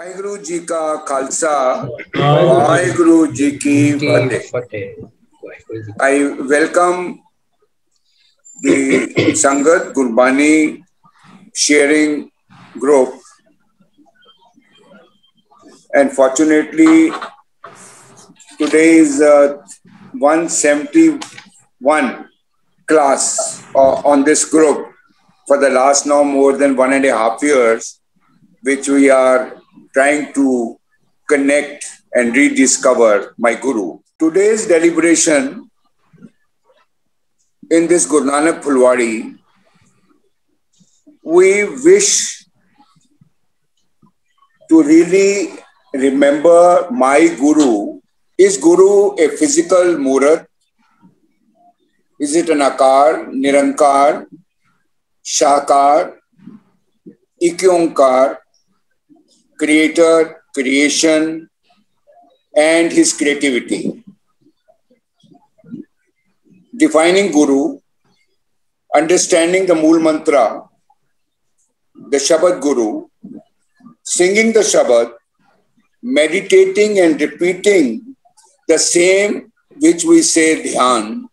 वाहिगुरु जी का खालसा, वाहिगुरु जी की फतेह। I welcome the Sangat Gurbani sharing group, and fortunately today is 171 class on this group for the last now more than 1.5 years, which we are trying to connect and rediscover my Guru. Today's deliberation in this Guru Nanak Phulwadi, we wish to really remember my Guru. Is Guru a physical Murat? Is it an Akar, Nirankar, Shakar, Ikyonkar, creator, creation, and his creativity? Defining Guru, understanding the Mool Mantra, the Shabad Guru, singing the Shabad, meditating and repeating the same which we say Dhyan,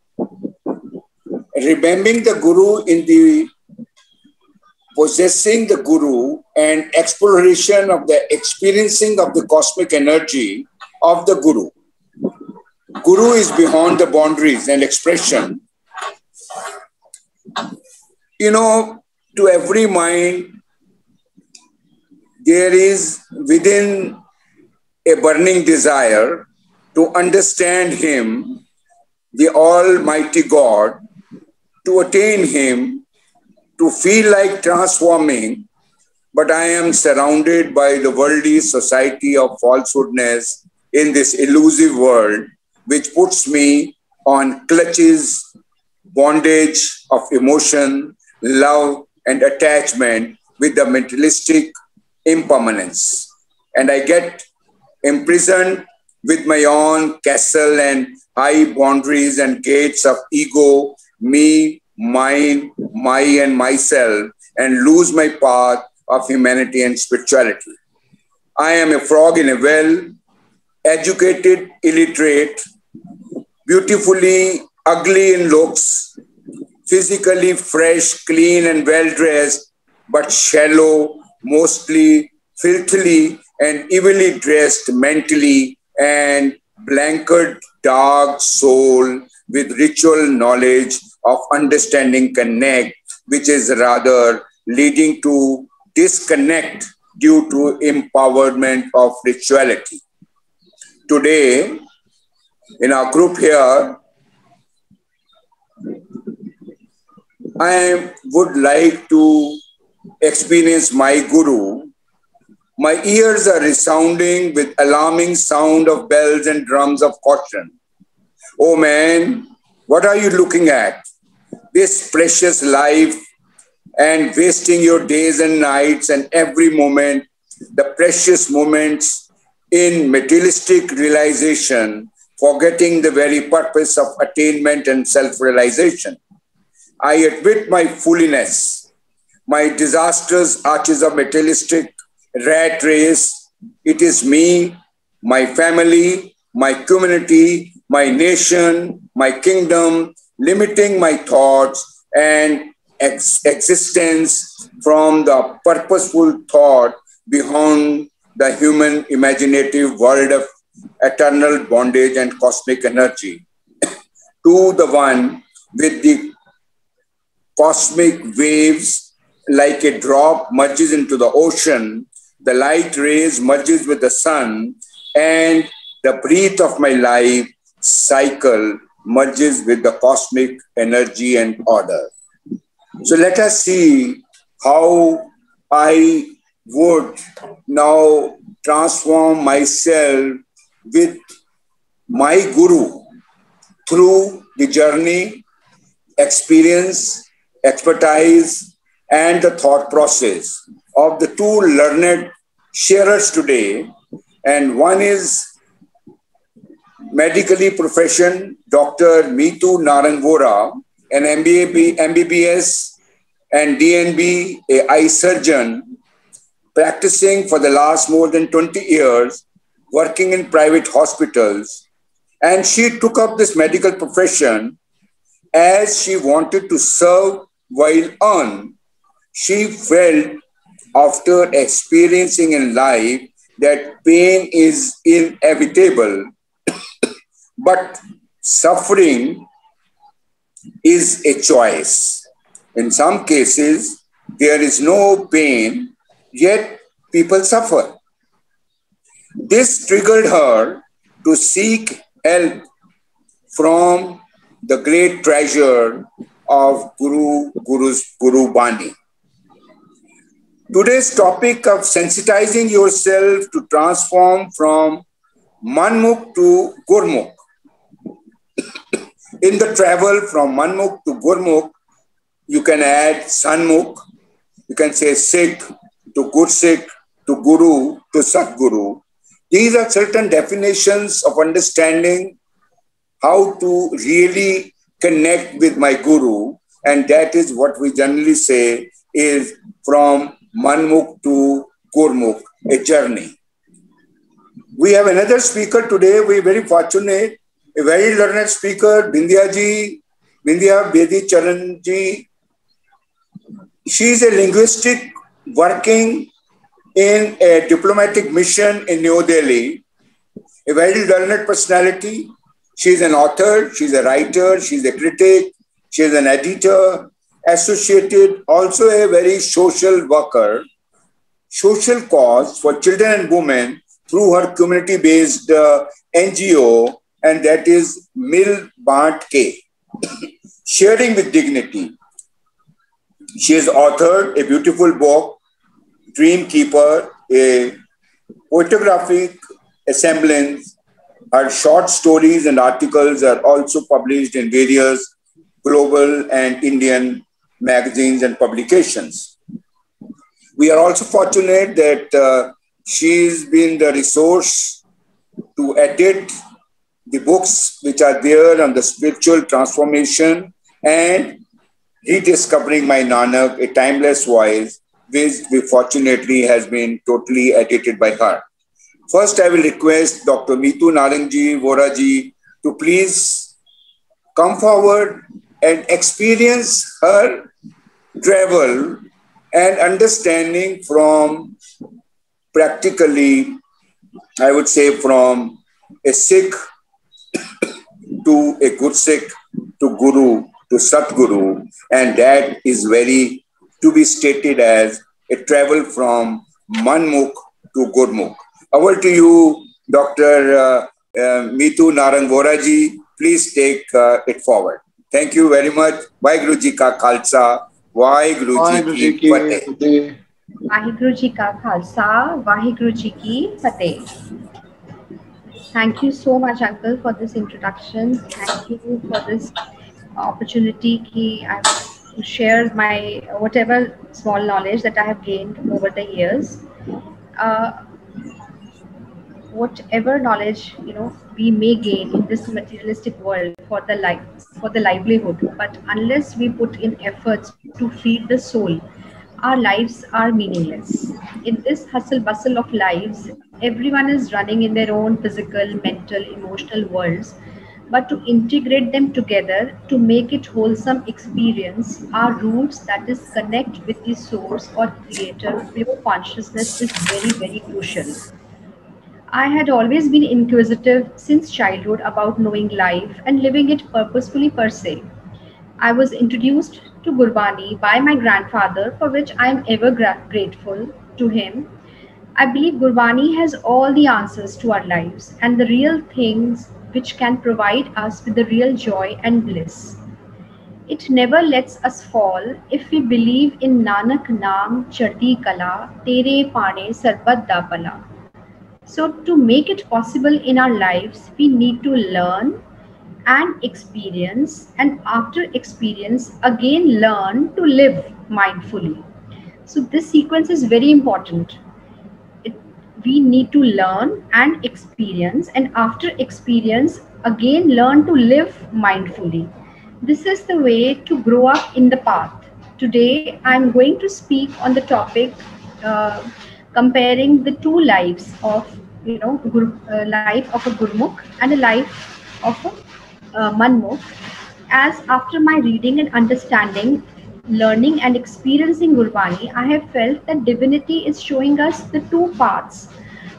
remembering the Guru in the possessing the Guru and exploration of the experiencing of the cosmic energy of the Guru. Guru is beyond the boundaries and expression. You know, to every mind, there is within a burning desire to understand Him, the Almighty God, to attain Him, to feel like transforming, but I am surrounded by the worldly society of falsehoodness in this elusive world, which puts me on clutches, bondage of emotion, love, and attachment with the materialistic impermanence. And I get imprisoned with my own castle and high boundaries and gates of ego, me, mine, my, and myself, and lose my path of humanity and spirituality. I am a frog in a well, educated, illiterate, beautifully ugly in looks, physically fresh, clean, and well-dressed, but shallow, mostly filthily and evilly dressed mentally, and blanketed dark soul with ritual knowledge of understanding connect, which is rather leading to disconnect due to empowerment of rituality. Today, in our group here, I would like to experience my Guru. My ears are resounding with alarming sound of bells and drums of caution. Oh man, what are you looking at? This precious life and wasting your days and nights and every moment, the precious moments in materialistic realization, forgetting the very purpose of attainment and self-realization. I admit my foolishness, my disastrous arches of materialistic rat race. It is me, my family, my community, my nation, my kingdom, limiting my thoughts and existence from the purposeful thought beyond the human imaginative world of eternal bondage and cosmic energy to the one with the cosmic waves, like a drop merges into the ocean, the light rays merges with the sun, and the breath of my life cycle merges with the cosmic energy and order. So let us see how I would now transform myself with my Guru through the journey, experience, expertise, and the thought process of the two learned sharers today. And one is medically profession, Dr. Meetu Narang-Vora, an MBBS and DNB, a eye surgeon, practicing for the last more than 20 years, working in private hospitals. And she took up this medical profession as she wanted to serve while earn. She felt after experiencing in life that pain is inevitable, but suffering is a choice. In some cases, there is no pain, yet people suffer. This triggered her to seek help from the great treasure of Guru Bani. Today's topic of sensitizing yourself to transform from Manmukh to Gurmukh. In the travel from Manmukh to Gurmukh, you can add Sanmukh, you can say Sikh to Gursikh to Guru to Satguru. These are certain definitions of understanding how to really connect with my Guru, and that is what we generally say is from Manmukh to Gurmukh, a journey. We have another speaker today. We are very fortunate, a very learned speaker, Bindya Bedi Charan ji. She is a linguistic working in a diplomatic mission in New Delhi, a very learned personality. She is an author, she is a writer, she is a critic, she is an editor, associated, also a very social worker, social cause for children and women through her community-based NGO, and that is Mil Baant Ke, Sharing with Dignity. She has authored a beautiful book, Dream Keeper, a photographic assemblance. Her short stories and articles are also published in various global and Indian magazines and publications. We are also fortunate that she's been the resource to edit the books which are there on the spiritual transformation and rediscovering my Nanak, a timeless voice, which fortunately has been totally edited by her. First, I will request Dr. Meetu Narangji Voraji to please come forward and experience her travel and understanding from practically, I would say, from a Sikh to a Gursikh to Guru to Satguru, and that is very to be stated as a travel from Manmukh to Gurmukh. Over to you, Dr. Meetu Narang Voraji. Please take it forward. Thank you very much. Vaheguru Ji Ka Khalsa, Vaheguru Ji Ki Fateh. Vaheguru Ji Ka Khalsa, Vaheguru Ji Ki Fateh. Thank you so much, Uncle, for this introduction. Thank you for this opportunity ki I have to share my whatever small knowledge that I have gained over the years. Whatever knowledge we may gain in this materialistic world for the livelihood, but unless we put in efforts to feed the soul, our lives are meaningless. In this hustle bustle of lives, everyone is running in their own physical, mental, emotional worlds, but to integrate them together to make it wholesome experience, our roots, that is connect with the source or creator, pure consciousness, is very, very crucial. I had always been inquisitive since childhood about knowing life and living it purposefully per se. I was introduced to Gurbani by my grandfather, for which I am ever grateful to him. I believe Gurbani has all the answers to our lives and the real things which can provide us with the real joy and bliss. It never lets us fall if we believe in Nanak Naam Chardi Kala, Tere Pane Sarbat Da Pala. So to make it possible in our lives, we need to learn and experience, and after experience, again learn to live mindfully. So this sequence is very important. We need to learn and experience, and after experience, again learn to live mindfully. This is the way to grow up in the path. Today, I'm going to speak on the topic comparing the two lives of, life of a Gurmukh and a life of a Manmukh. As after my reading and understanding, learning and experiencing Gurbani, I have felt that divinity is showing us the two paths,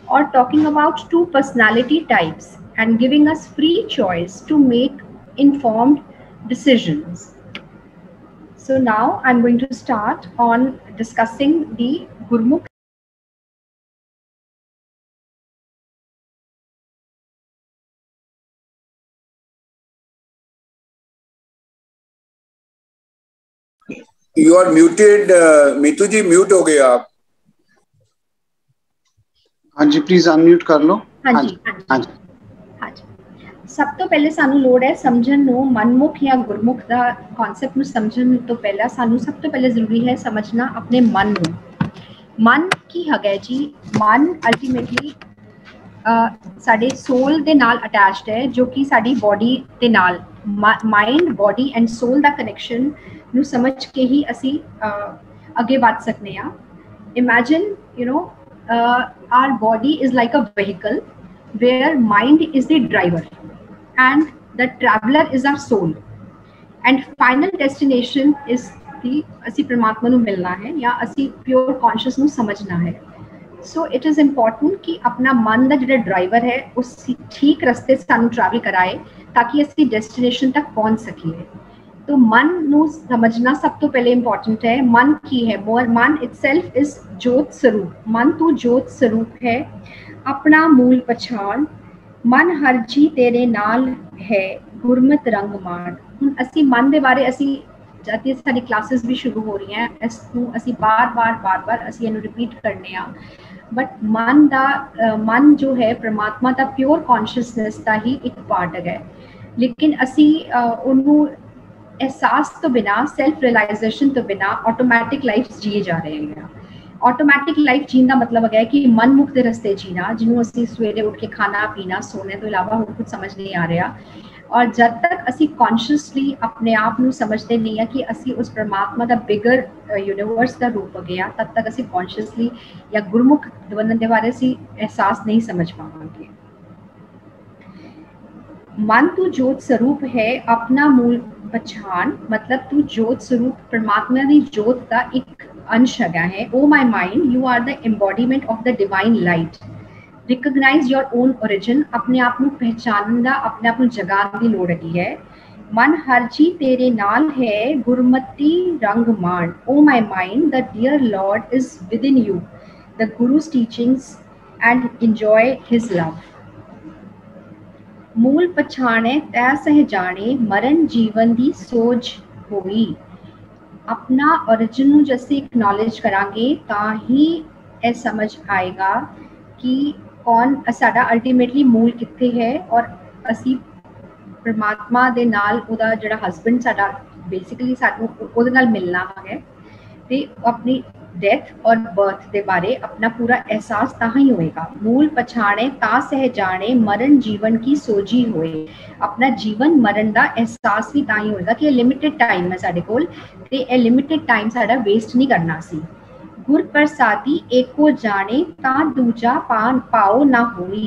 or talking about two personality types, and giving us free choice to make informed decisions. So now I'm going to start on discussing the Gurmukh. You are muted, Meetu ji, mute हो गए आप. हाँ जी, please unmute कर लो. हाँ जी. ਸਭ ਤੋਂ ਪਹਿਲੇ ਸਾਨੂੰ ਲੋੜ ਹੈ ਸਮਝਣ ਨੂੰ ਮਨਮੁਖ ਜਾਂ ਗੁਰਮੁਖ ਦਾ ਕਨਸੈਪਟ ਨੂੰ ਸਮਝਣ ਤੋਂ ਪਹਿਲਾਂ ਸਾਨੂੰ ਸਭ ਤੋਂ ਪਹਿਲੇ ਜ਼ਰੂਰੀ ਹੈ ਸਮਝਣਾ ਆਪਣੇ ਮਨ ਨੂੰ. ਮਨ ਕੀ ਹੈਗਾ ਜੀ? ਮਨ ਅਲਟੀਮੇਟਲੀ ਸਾਡੇ ਸੋਲ ਦੇ ਨਾਲ ਅਟੈਚਡ ਹੈ, ਜੋ ਕਿ ਸਾਡੀ ਬੋਡੀ ਦੇ ਨਾਲ, ਮਾਈਂਡ, ਬੋਡੀ ਐਂਡ ਸੋਲ ਦਾ ਕਨੈਕਸ਼ਨ ਨੂੰ ਸਮਝ ਕੇ ਹੀ ਅਸੀਂ ਅੱਗੇ ਵੱਧ ਸਕਦੇ ਹਾਂ. Imagine our body is like a vehicle where mind is the driver and the traveler is our soul, and final destination is the ਅਸੀਂ ਪ੍ਰਮਾਤਮਾ ਨੂੰ ਮਿਲਣਾ ਹੈ ਜਾਂ ਅਸੀਂ ਪਿਓਰ ਕੌਨਸ਼ੀਅਸ ਨੂੰ ਸਮਝਣਾ ਹੈ. ਸੋ ਇਟ ਇਜ਼ ਇੰਪੋਰਟੈਂਟ ਕਿ ਆਪਣਾ ਮਨ ਦਾ ਜਿਹੜਾ ਡਰਾਈਵਰ ਹੈ ਉਸ ਠੀਕ ਰਸਤੇ ਸਾਨੂੰ ਟਰੈਵਲ ਕਰਾਏ ਤਾਂ ਕਿ ਅਸੀਂ ਡੈਸਟੀਨੇਸ਼ਨ ਤੱਕ ਪਹੁੰਚ ਸਕੀਏ. तो मन ਨੂੰ समझना सब तो पहले इम्पोर्टेंट है. मन की है? मन itself is जोत स्वरूप. मन तू जोत स्वरूप है, अपना मूल पछाण. मन हर जी तेरे नाल है, गुरमत रंग माण. ਹੁਣ ਅਸੀਂ ਮਨ ਦੇ ਬਾਰੇ ਅਸੀਂ ਜਦ ਸਾਡੀ ਕਲਾਸਿਸ ਵੀ ਸ਼ੁਰੂ ਹੋ ਰਹੀਆਂ, ਇਸ ਨੂੰ ਅਸੀਂ ਬਾਰ-ਬਾਰ ਅਸੀਂ ਇਹਨੂੰ ਰਿਪੀਟ ਕਰਨੇ ਆ. ਬਟ ਮਨ ਜੋ ਹੈ ਪ੍ਰਮਾਤਮਾ ਦਾ ਪਿਓਰ ਕੌਨਸ਼ੀਅਸਨੈਸ ਦਾ ਹੀ ਇੱਕ ਪਾਰਟ ਹੈ. ਲੇਕਿਨ ਅਸੀਂ ਉਹਨੂੰ एहसास तो बिना, सेल्फ रियलाइजेशन तो बिना ऑटोमैटिक लाइफ जिए जा रहे हैं. ऑटोमैटिक लाइफ जीने का मतलब है कि मनमुख के रस्ते जीना, जिन्होंने असी सवेरे उठ के खाना पीना सोने तो इलावा होर कुछ समझ नहीं आ रहा. और जब तक असी कॉन्शियसली अपने आप को समझते नहीं है कि असी उस परमात्मा का बिगर यूनिवर्स का रूप हो गया, तब तक असी कॉन्शियसली या गुरमुख बनने के बारे असी एहसास नहीं समझ पाएंगे. मन तू जोत स्वरूप है, अपना मूल पछाण. मतलब तू जोत स्वरूप परमात्मा की जोत का एक अंश है. O my mind, you are the embodiment of the divine light. Recognize your own origin. अपने आप को पहचानने का, अपने आप को जगाने की लोड़ है. मन हर जी तेरे नाल है, गुरमती रंग माण. O my mind, the dear Lord is within you, the guru's teachings and enjoy his love. मूल पछाणे तै सहजाने, मरण जीवन दी सोच होई. अपना ओरिजिन ਨੂੰ ਜੇ ਅਸੀਂ एक्नॉलेज ਕਰਾਂਗੇ ਤਾਂ ਹੀ ਇਹ ਸਮਝ ਆਏਗਾ ਕਿ ਕੌਣ ਸਾਡਾ ਅਲਟੀਮੇਟਲੀ ਮੂਲ ਕਿੱਥੇ ਹੈ, ਔਰ ਅਸੀਂ ਪਰਮਾਤਮਾ ਦੇ ਨਾਲ, ਉਹਦਾ ਜਿਹੜਾ ਹਸਬੈਂਡ ਸਾਡਾ ਬੇਸਿਕਲੀ ਸਾਨੂੰ ਉਹਦੇ ਨਾਲ ਮਿਲਣਾ ਹੈ. ਤੇ ਆਪਣੀ डेथ और बर्थ के बारे अपना पूरा एहसास तां ही होएगा. मूल पछाणे ता सहजाने, मरण जीवन की सोजी होए. अपना जीवन मरण का एहसास भी तां ही होएगा कि लिमिटेड टाइम है साडे कोल, ते ए लिमिटेड टाइम साडा वेस्ट नहीं करना सी. गुर प्रसादी एको जाने, ता दूजा पाओ ना होई.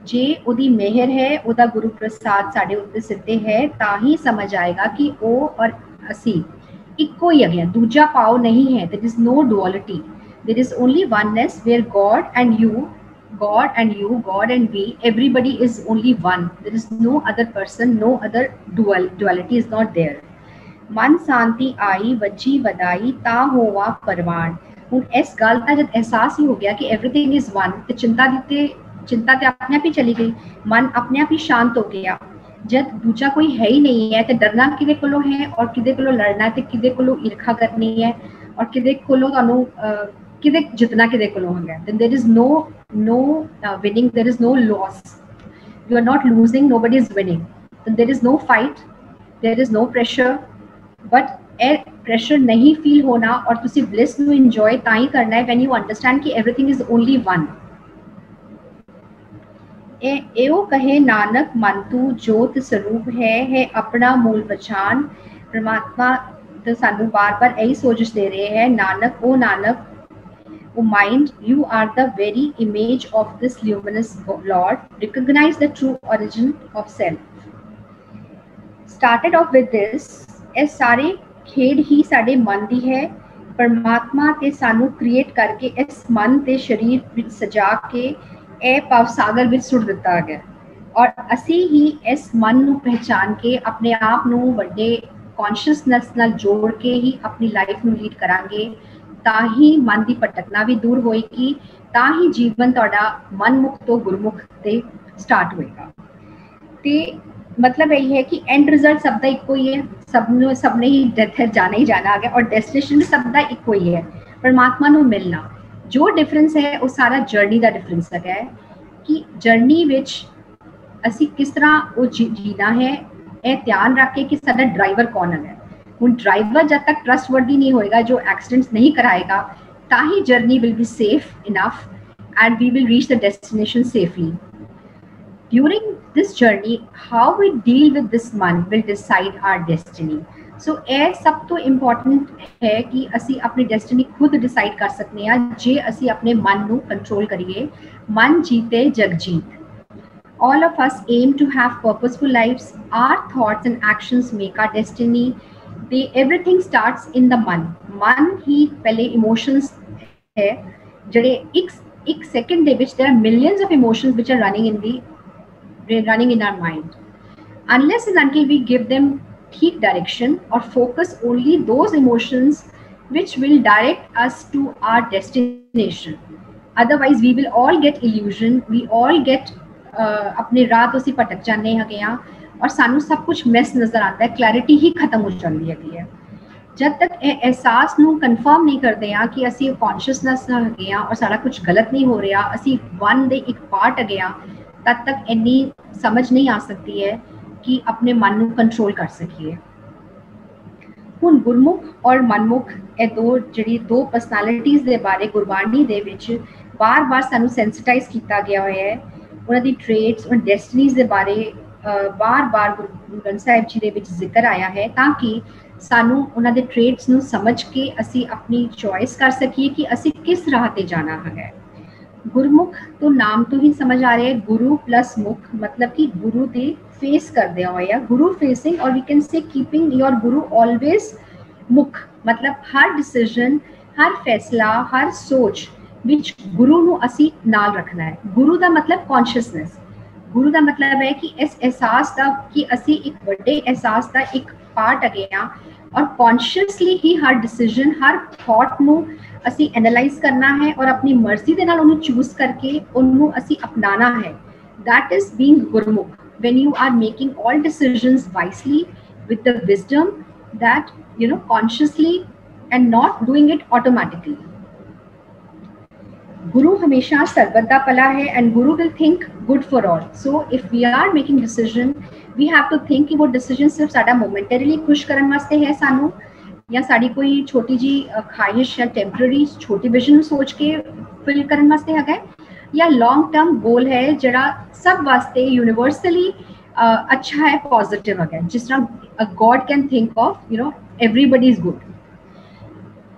जे उदी मेहर है, उदा गुरु प्रसाद साडे उत्ते सिद्धे है, ता ही समझ आएगा कि ओ और असी इक्को ही है, दूजा पाव नहीं है. There is no duality, there is only oneness where God and you, God and we, everybody is only one. There is no other person, no other duality is not there. मन शांति आई वजी वदाई ता होवा परवान. ਹੁਣ ਇਸ ਗੱਲ ਦਾ ਜਦ ਅਹਿਸਾਸ ਹੀ ਹੋ ਗਿਆ ਕਿ एवरीथिंग इज वन, ਤੇ चिंता ਤੇ ਆਪਣੇ ਆਪ ਹੀ ਚਲੀ ਗਈ. ਮਨ ਆਪਣੇ ਆਪ ਹੀ ਸ਼ਾਂਤ ਹੋ ਗਿਆ. जब दूजा कोई है ही नहीं है तो डरना किदे कोलों है, और किदे कोलों लड़ना है, किदे कोलों ईर्खा करनी है, और किदे कोलों तानू किदे जितना किदे कोलों है. then there is no winning, there is no loss. You are not losing, nobody is winning. then there is no fight, there is no pressure. but pressure नहीं feel होना और तुसी bliss ਨੂੰ enjoy ਤਾਂ ਹੀ करना है when you understand कि everything is only one. एओ कहे नानक मन तू जोत स्वरूप है अपना मूल पछाण. परमात्मा तो सानू बार बार यही सोच दे रहे हैं, नानक ओ Nanak O mind, you are the very image of this luminous Lord. Recognize the true origin of self. Started off with this, ਇਹ ਸਾਰੇ ਖੇਡ ਹੀ ਸਾਡੇ ਮਨ ਦੀ ਹੈ। ਪਰਮਾਤਮਾ ਤੇ ਸਾਨੂੰ ਕ੍ਰੀਏਟ ਕਰਕੇ ਇਸ ਮਨ ਤੇ ਸਰੀਰ ਵਿੱਚ ਸਜਾ ਕੇ ਇਹ ਭਵ ਸਾਗਰ ਵਿੱਚ ਸੁੱਟ ਦਿੱਤਾ ਗਿਆ, ਔਰ ਅਸੀਂ ਹੀ ਇਸ ਮਨ ਨੂੰ ਪਹਿਚਾਨ ਕੇ ਆਪਣੇ ਆਪ ਨੂੰ ਵੱਡੇ ਕੌਨਸ਼ੀਅਸਨੈਸ ਨਾਲ ਜੋੜ ਕੇ ਹੀ ਆਪਣੀ ਲਾਈਫ ਨੂੰ ਲੀਡ ਕਰਾਂਗੇ। ਤਾਂ ਹੀ ਮਨ ਦੀ ਭਟਕਣਾ ਵੀ ਦੂਰ ਹੋਏਗੀ, ਤਾਂ ਹੀ ਜੀਵਨ ਤੁਹਾਡਾ ਮਨਮੁਖ ਤੋਂ ਗੁਰਮੁਖ ਤੇ ਸਟਾਰਟ ਹੋਏਗਾ। ਤੇ मतलब यही है कि एंड रिजल्ट सब का इको ही है, सबने ही डेथ है जाना ही जाना आ गया, और डेस्टिनेशन भी सब का इको ही है, परमात्मा ਨੂੰ ਮਿਲਣਾ। जो डिफरेंस है वो सारा जर्नी का डिफरेंस है कि जर्नी विच ਅਸੀਂ किस तरह वो जीना है, ਇਹ ध्यान रख के कि साਡਾ ड्राइवर कौन है। ਹੁਣ ड्राइवर जब तक ट्रस्टवर्दी नहीं होएगा, जो एक्सीडेंट्स नहीं कराएगा, ता ही journey will be safe enough and we will reach the destination safely. During this journey, how we deal with this मन will decide our destiny. So ਇਹ ਸਭ ਤੋਂ important ਹੈ ਕਿ ਅਸੀਂ ਆਪਣੀ destiny ਖੁਦ decide ਕਰ ਸਕਦੇ ਹਾਂ ਜੇ ਅਸੀਂ ਆਪਣੇ ਮਨ ਨੂੰ control ਕਰੀਏ। ਮਨ ਜੀਤੇ ਜਗ ਜੀਤ। All of us aim to have purposeful lives. Our thoughts and actions make our destiny. Everything starts in the मन। मन ही पहले emotions है ਜਿਹੜੇ ਇੱਕ second ਦੇ ਵਿੱਚ there are millions of emotions which are running in our mind. Unless and until we give them ठीक direction or focus only those emotions which will direct us to our destination. Otherwise we will all get illusion, we all get अपने राह तो ਅਸੀਂ ਭਟਕ ਜਾਂਦੇ ਹੈਗੇ ਆ ਔਰ ਸਾਨੂੰ ਸਭ ਕੁਝ ਮਿਸ ਨਜ਼ਰ ਆਉਂਦਾ ਹੈ, ਕਲੈਰਿਟੀ ਹੀ ਖਤਮ ਹੋ ਜਾਂਦੀ ਹੈਗੀ ਹੈ। ਜਦ ਤੱਕ ਇਹ ਅਹਿਸਾਸ ਨੂੰ ਕਨਫਰਮ ਨਹੀਂ ਕਰਦੇ ਆ ਕਿ ਅਸੀਂ ਕੌਨਸ਼ੀਅਸਨੈਸ ਨਾਲ ਹੈਗੇ ਆ ਔਰ ਸਾਡਾ ਕੁਝ ਗਲਤ ਨਹੀਂ ਹੋ ਰਿਹਾ, ਅਸੀਂ ਵਨ ਦੇ ਇੱਕ ਪਾਰਟ ਹੈਗੇ ਆ, तब तक इन्नी समझ नहीं आ सकती है कि अपने मन को कंट्रोल कर सकिए। हुण गुरमुख और मनमुख ये दो पर्सनैलिटीज़ दे बारे गुरबाणी दे विच बार बार सानू सेंसिटाइज किया गया है। उन्हां दी ट्रेड्स और डेस्टिनीज़ दे बारे बार बार गुरु ग्रंथ साहिब जी दे विच जिक्र आया है, ताकि सानू उन्हां दे ट्रेड्स नू समझ के असी अपनी चॉइस कर सकिए कि असी किस राह ते जाना है। गुरमुख तो नाम तो ही समझ आ रहा है, गुरु प्लस मुख मतलब कि गुरु दे फेस कर दिया होया, गुरु फेसिंग, और we can say keeping your Guru always मुख मतलब हर डिसीजन, हर फैसला, हर सोच विच गुरु नू असी नाल रखना है। गुरु दा मतलब कॉन्शियसनेस, गुरु दा मतलब है कि इस एहसास दा कि असी एक बड़े एहसास दा एक पार्ट अगे आ और कॉन्शियसली ही हर डिसीजन, हर थॉट नू असी एनालाइज करना है और अपनी मर्जी दे नाल उन्हें चूज करके उन्होंने असी अपनाना है। That is being Gurmukh, when you are making all decisions wisely with the wisdom that you know consciously and not doing it automatically. Guru हमेशा सर्वत दा भला है and Guru will think good for all. So if we are making decision we have to think कि वो decision सिर्फ साडा momentarily खुश करने वास्ते है सानू, या साड़ी कोई छोटी जी ख्वाहिश या टेम्पररी छोटी विजन सोच के फिल करने वास्ते है, या लॉन्ग टर्म गोल है जड़ा सब वास्ते यूनिवर्सली अच्छा है, पॉजिटिव है, जिस तरह God can think of you know everybody is good.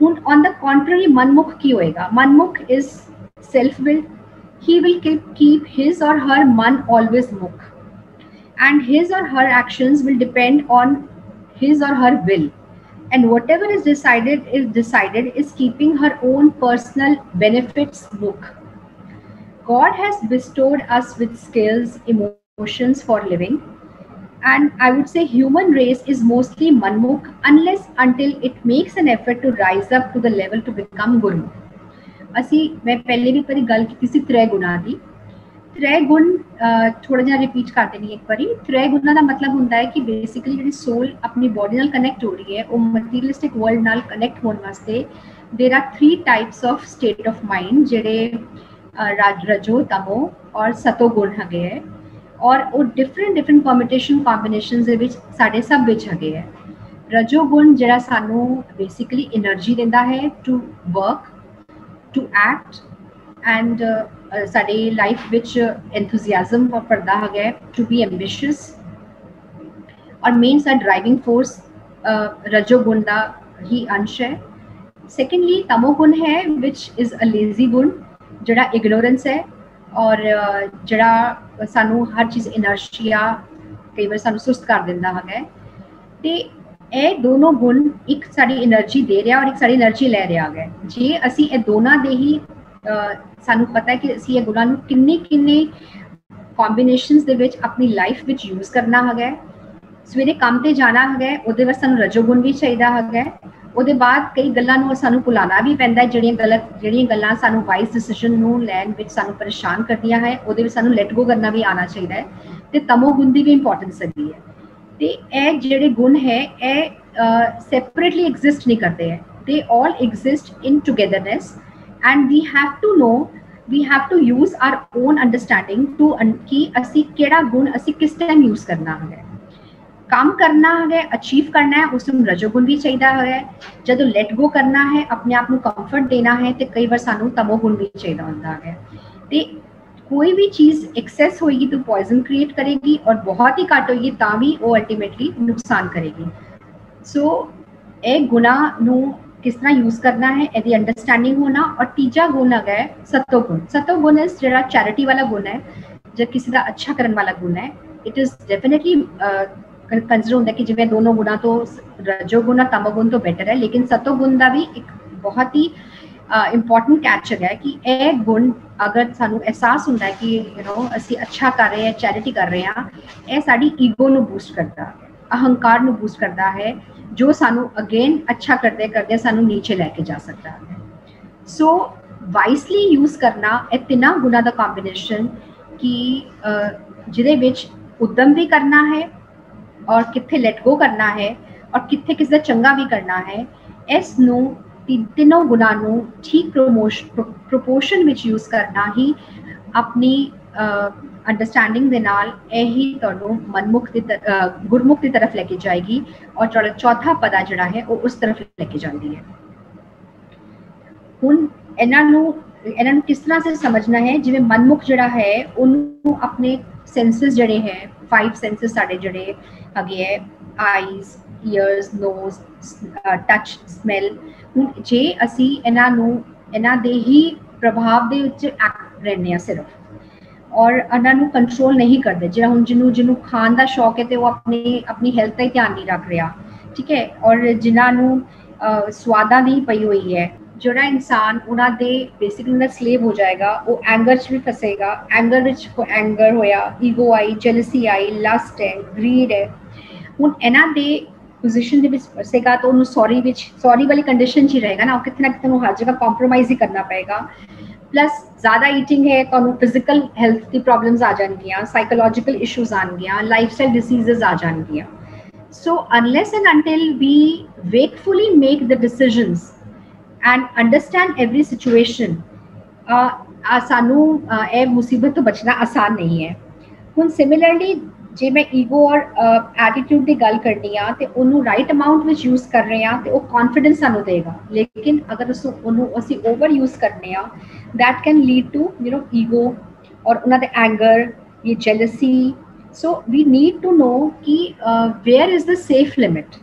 हुन ऑन द कॉन्ट्ररी मनमुख की होएगा, manmukh is self will, he will keep his or her man always mukh and his or her actions will depend on his or her will, and whatever is decided is keeping her own personal benefits book. God has bestowed us with skills, emotions for living, and I would say human race is mostly manmukh unless until it makes an effort to rise up to the level to become gurmukh। ਅਸੀਂ मैं पहले भी एक गल की सी त्रै गुणा दी, त्रै गुण थोड़ा जिहा रिपीट कर देनी एक बारी। त्रै गुणा का मतलब होंदा है कि बेसिकली जिहड़ी सोल अपनी बॉडी नाल कनैक्ट हो रही है, वो मटीरियलिस्टिक वर्ल्ड नाल कनैक्ट होने वास्ते there are 3 types of state of mind जिहड़े रजो, तमो और सतो गुण हैगे है, और वो डिफरेंट परम्यूटेशन कॉम्बिनेशंस दे विच साडे सब विच हैगे है। रजो गुण जिहड़ा सानू बेसिकली एनर्जी दिंदा है to work, to act and साडी लाइफ विच एंथुजियाज्म भरदा है टू बी एम्बिशियस, और मेन सा ड्राइविंग फोर्स रजोगुण का ही अंश है। सेकेंडली तमोगुण है विच इज़ अ लेजी गुण, जड़ा इग्नोरेंस है और जड़ा सानू हर चीज़ इनर्शिया कई बार सानू सुस्त कर दिंदा है। ते ਇਹ ਦੋਨੋਂ ਗੁਣ ਇੱਕ ਸਾਡੀ એનર્ਜੀ ਦੇ ਰਿਹਾ ਔਰ ਇੱਕ ਸਾਡੀ એનર્ਜੀ ਲੈ ਰਿਹਾ ਹੈ। ਜੇ ਅਸੀਂ ਇਹ ਦੋਨਾਂ ਦੇ ਹੀ ਸਾਨੂੰ ਪਤਾ ਹੈ ਕਿ ਅਸੀਂ ਇਹ ਗੁਣਾਂ ਨੂੰ ਕਿੰਨੇ ਕਿੰਨੇ ਕੰਬੀਨੇਸ਼ਨਸ ਦੇ ਵਿੱਚ ਆਪਣੀ ਲਾਈਫ ਵਿੱਚ ਯੂਜ਼ ਕਰਨਾ ਹੈਗਾ। ਸਵੇਰੇ ਕੰਮ ਤੇ ਜਾਣਾ ਹੈਗਾ, ਉਹਦੇ ਵਾਸਤੇ ਸਾਨੂੰ ਰਜੋਗੁਣ ਵੀ ਚਾਹੀਦਾ ਹੈਗਾ। ਉਹਦੇ ਬਾਅਦ ਕਈ ਗੱਲਾਂ ਨੂੰ ਸਾਨੂੰ ਭੁਲਾਉਣਾ ਵੀ ਪੈਂਦਾ, ਜਿਹੜੀਆਂ ਗੱਲਾਂ ਸਾਨੂੰ ਵਾਈਜ਼ ਡਿਸੀਜਨ ਨੂੰ ਲੈਣ ਵਿੱਚ ਸਾਨੂੰ ਪਰੇਸ਼ਾਨ ਕਰਦੀਆਂ ਹੈ, ਉਹਦੇ ਵਿੱਚ ਸਾਨੂੰ ਲੈਟ ਗੋ ਕਰਨਾ ਵੀ ਆਉਣਾ ਚਾਹੀਦਾ ਹੈ। ਤੇ ਤਮੋ ਗੁਣ ਦੀ ਵੀ ਇੰਪੋਰਟੈਂਸ ਹੈਗੀ ਹੈ। ਤੇ ਇਹ ਜਿਹੜੇ ਗੁਣ ਹੈ ਇਹ ਸੈਪਰੇਟਲੀ ਐਗਜ਼ਿਸਟ ਨਹੀਂ ਕਰਦੇ ਹੈ, they all exist in togetherness and we have to know, we have to use our own understanding to कि ਅਸੀਂ ਕਿਹੜਾ ਗੁਣ ਅਸੀਂ ਕਿਸ ਟਾਈਮ ਯੂਜ਼ ਕਰਨਾ ਹੈ। ਕੰਮ ਕਰਨਾ ਹੈ, ਅਚੀਵ ਕਰਨਾ ਹੈ, ਉਸ ਨੂੰ ਰਜੋਗੁਣ ਵੀ ਚਾਹੀਦਾ ਹੈ। ਜਦੋਂ ਲੈਟ ਗੋ ਕਰਨਾ ਹੈ, ਆਪਣੇ ਆਪ ਨੂੰ ਕੰਫਰਟ ਦੇਣਾ ਹੈ, ਤੇ ਕਈ ਵਾਰ ਸਾਨੂੰ ਤਮੋਗੁਣ ਵੀ ਚਾਹੀਦਾ ਹੁੰਦਾ ਹੈ। ਤੇ ਕੋਈ ਵੀ ਚੀਜ਼ ਐਕਸੈਸ ਹੋਏਗੀ ਤਾਂ ਪੋਇਜ਼ਨ ਕ੍ਰੀਏਟ ਕਰੇਗੀ ਔਰ ਬਹੁਤ ਹੀ ਘੱਟ ਹੋਏਗੀ ਤਾਂ ਵੀ ਉਹ ਅਲਟੀਮੇਟਲੀ ਨੁਕਸਾਨ ਕਰੇਗੀ। ਸੋ ਇਹ ਗੁਣਾਂ ਨੂੰ किस तरह यूज करना है, यदि अंडरस्टैंडिंग होना। और तीजा गुण है सत्वगुण। सत्वगुण इज जो चैरिटी वाला गुण है, जो किसी का अच्छा करने वाला गुण है। इट इज डेफिनेटली कंसिडर होता है कि जिवें दोनों गुणा तो रजोगुण और तमोगुण तो बेटर है, लेकिन सत्वगुण का भी एक बहुत ही इंपॉर्टेंट कैच है कि यह गुण अगर सानू एहसास होता है कि असी अच्छा कर रहे हैं, चैरिटी कर रहे हैं, यह साडी ईगो नू बूस्ट करता है, अहंकार नू बूस्ट करता है, जो सानू अगेन अच्छा करते करते सानू नीचे लेके जा सकता है। सो वाइसली यूज करना ये तिना गुणा का कॉम्बिनेशन कि जिहदे विच उद्यम भी करना है और कित्थे लेट गो करना है और कित्थे किसी दा चंगा भी करना है, इस नू तीनों गुणा नू ठीक प्रोपोर्शन विच यूज करना ही अपनी अंडरस्टैंडिंग दे नाल यही तुहानू मनमुख की गुरमुख की तरफ लेके जाएगी और जो चौथा पदा जिहड़ा है वो उस तरफ लेके जाती है। हुण इन्हां नू किस तरह से समझना है, जिवें मनमुख जिहड़ा है उन्होंने अपने सेंसिस जिहड़े है, 5 सेंसिस साडे जिहड़े हैगे है, eyes, ears, nose, touch, smell. हुण जे असी इन्हां दे ही प्रभाव दे विच रहने आ सिर्फ और इन्होंने कंट्रोल नहीं करते। जो हम जिन्होंने खान का शौक है तो वो अपनी हेल्थ का ही ध्यान नहीं रख रहा, ठीक है। और जिन्होंने स्वादा नहीं पई हुई है, जोड़ा इंसान उन्होंने बेसिकली उन्हें स्लेव हो जाएगा, वो एंगर च भी फसेगा। एंगर एंगर होया, ईगो आई, जेलसी आई, लस्ट है, ग्रीड है। हुण इन्हां दे पोजीशन दे विच फसेगा तो उन्होंने सॉरी वाली कंडीशन च ही रहेगा ना, कितने ना कितने हर जगह कॉम्प्रोमाइज़ ही करना पएगा। प्लस ज़्यादा ईटिंग है तो फिजिकल हेल्थ की प्रॉब्लम्स आ जाएंगियां, साइकोलॉजिकल इशूज़ आएंगियां, लाइफस्टाइल डिसीजेज आ जाएंगियां। So unless and until we wakefully make the decisions and understand every situation, सानू ये मुसीबत तो बचना आसान नहीं है। हुण सिमिलरली जे मैं ईगो और एटीट्यूड की गल करनी आ तो उन्होंने राइट अमाउंट में यूज़ कर रहे हैं तो वो कॉन्फिडेंस सानू देगा, लेकिन अगर असी ओवर यूज़ करने आ that can lead to ego or उन्होंने एंगर, ये jealousy. So we need to know कि where is the safe limit.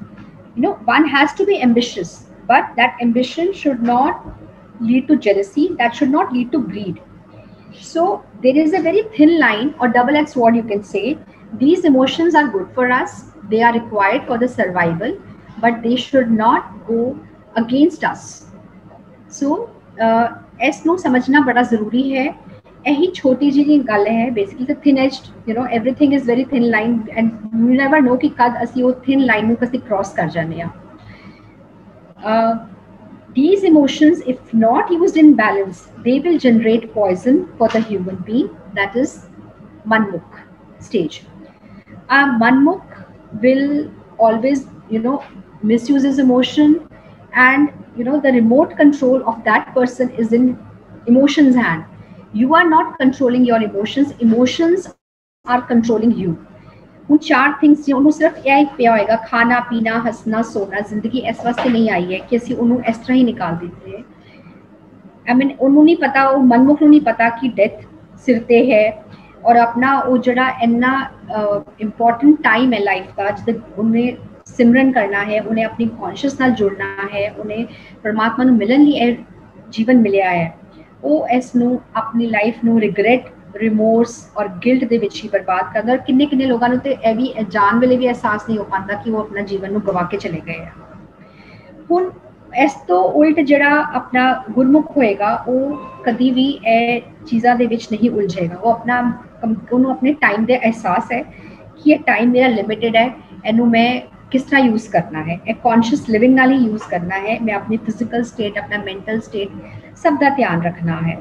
One has to be ambitious but that ambition should not lead to jealousy, that should not lead to greed. So there is a very thin line or double-edged sword you can say. These emotions are good for us, they are required for the survival, but they should not go against us. So इसनू समझना बड़ा ज़रूरी है। यही छोटी जी गल है basically तो thin aged, everything is very thin line and you never know कि कद असी वो थिन लाइन नू कसी क्रॉस कर जाने आ। These emotions, if not used in balance, they will generate poison for the human being, that is manmukh stage. Manmukh will always misuse his emotion, and the remote control of that person is in emotions hand. You are not controlling your emotions, emotions are controlling you. उन 4 things जो उन्होंने सिर्फ यह पिया होएगा, खाना पीना हंसना सोना, जिंदगी इस वास्ते नहीं आई है कि असी उन्होंने इस तरह ही निकाल देते हैं। आई मीन उन्होंने नहीं पता, वो मनमुख को नहीं पता कि डेथ सिरते है और अपना वो जड़ा इन्ना इंपॉर्टेंट टाइम है लाइफ का, जिद उन्हें सिमरन करना है, उन्हें अपनी कॉन्शियस नाल जुड़ना है, उन्हें परमात्मा नूं मिलन लई जीवन मिलिया है, वो इस नूं अपनी लाइफ नूं रिग्रेट, रिमोर्स और गिल्ट दे विच ही बर्बाद करदा। और किन्ने किन्ने लोगों नूं ते ਇਹ भी जान वेले भी एहसास नहीं हो पाता कि वो अपना जीवन नूं गवा के चले गए हैं। हुण इस तो उल्ट जिहड़ा अपना गुरमुख होएगा वो कभी भी ये चीज़ां दे विच नहीं उलझेगा, वो अपना उन्होंने अपने टाइम दे एहसास है कि ये टाइम मेरा लिमिटेड है, इनू मैं किस तरह यूज़ करना है, एक कॉन्शियस लिविंग नाल ही यूज़ करना है, मैं अपनी फिजिकल स्टेट, अपना मेंटल स्टेट सब का ध्यान रखना है।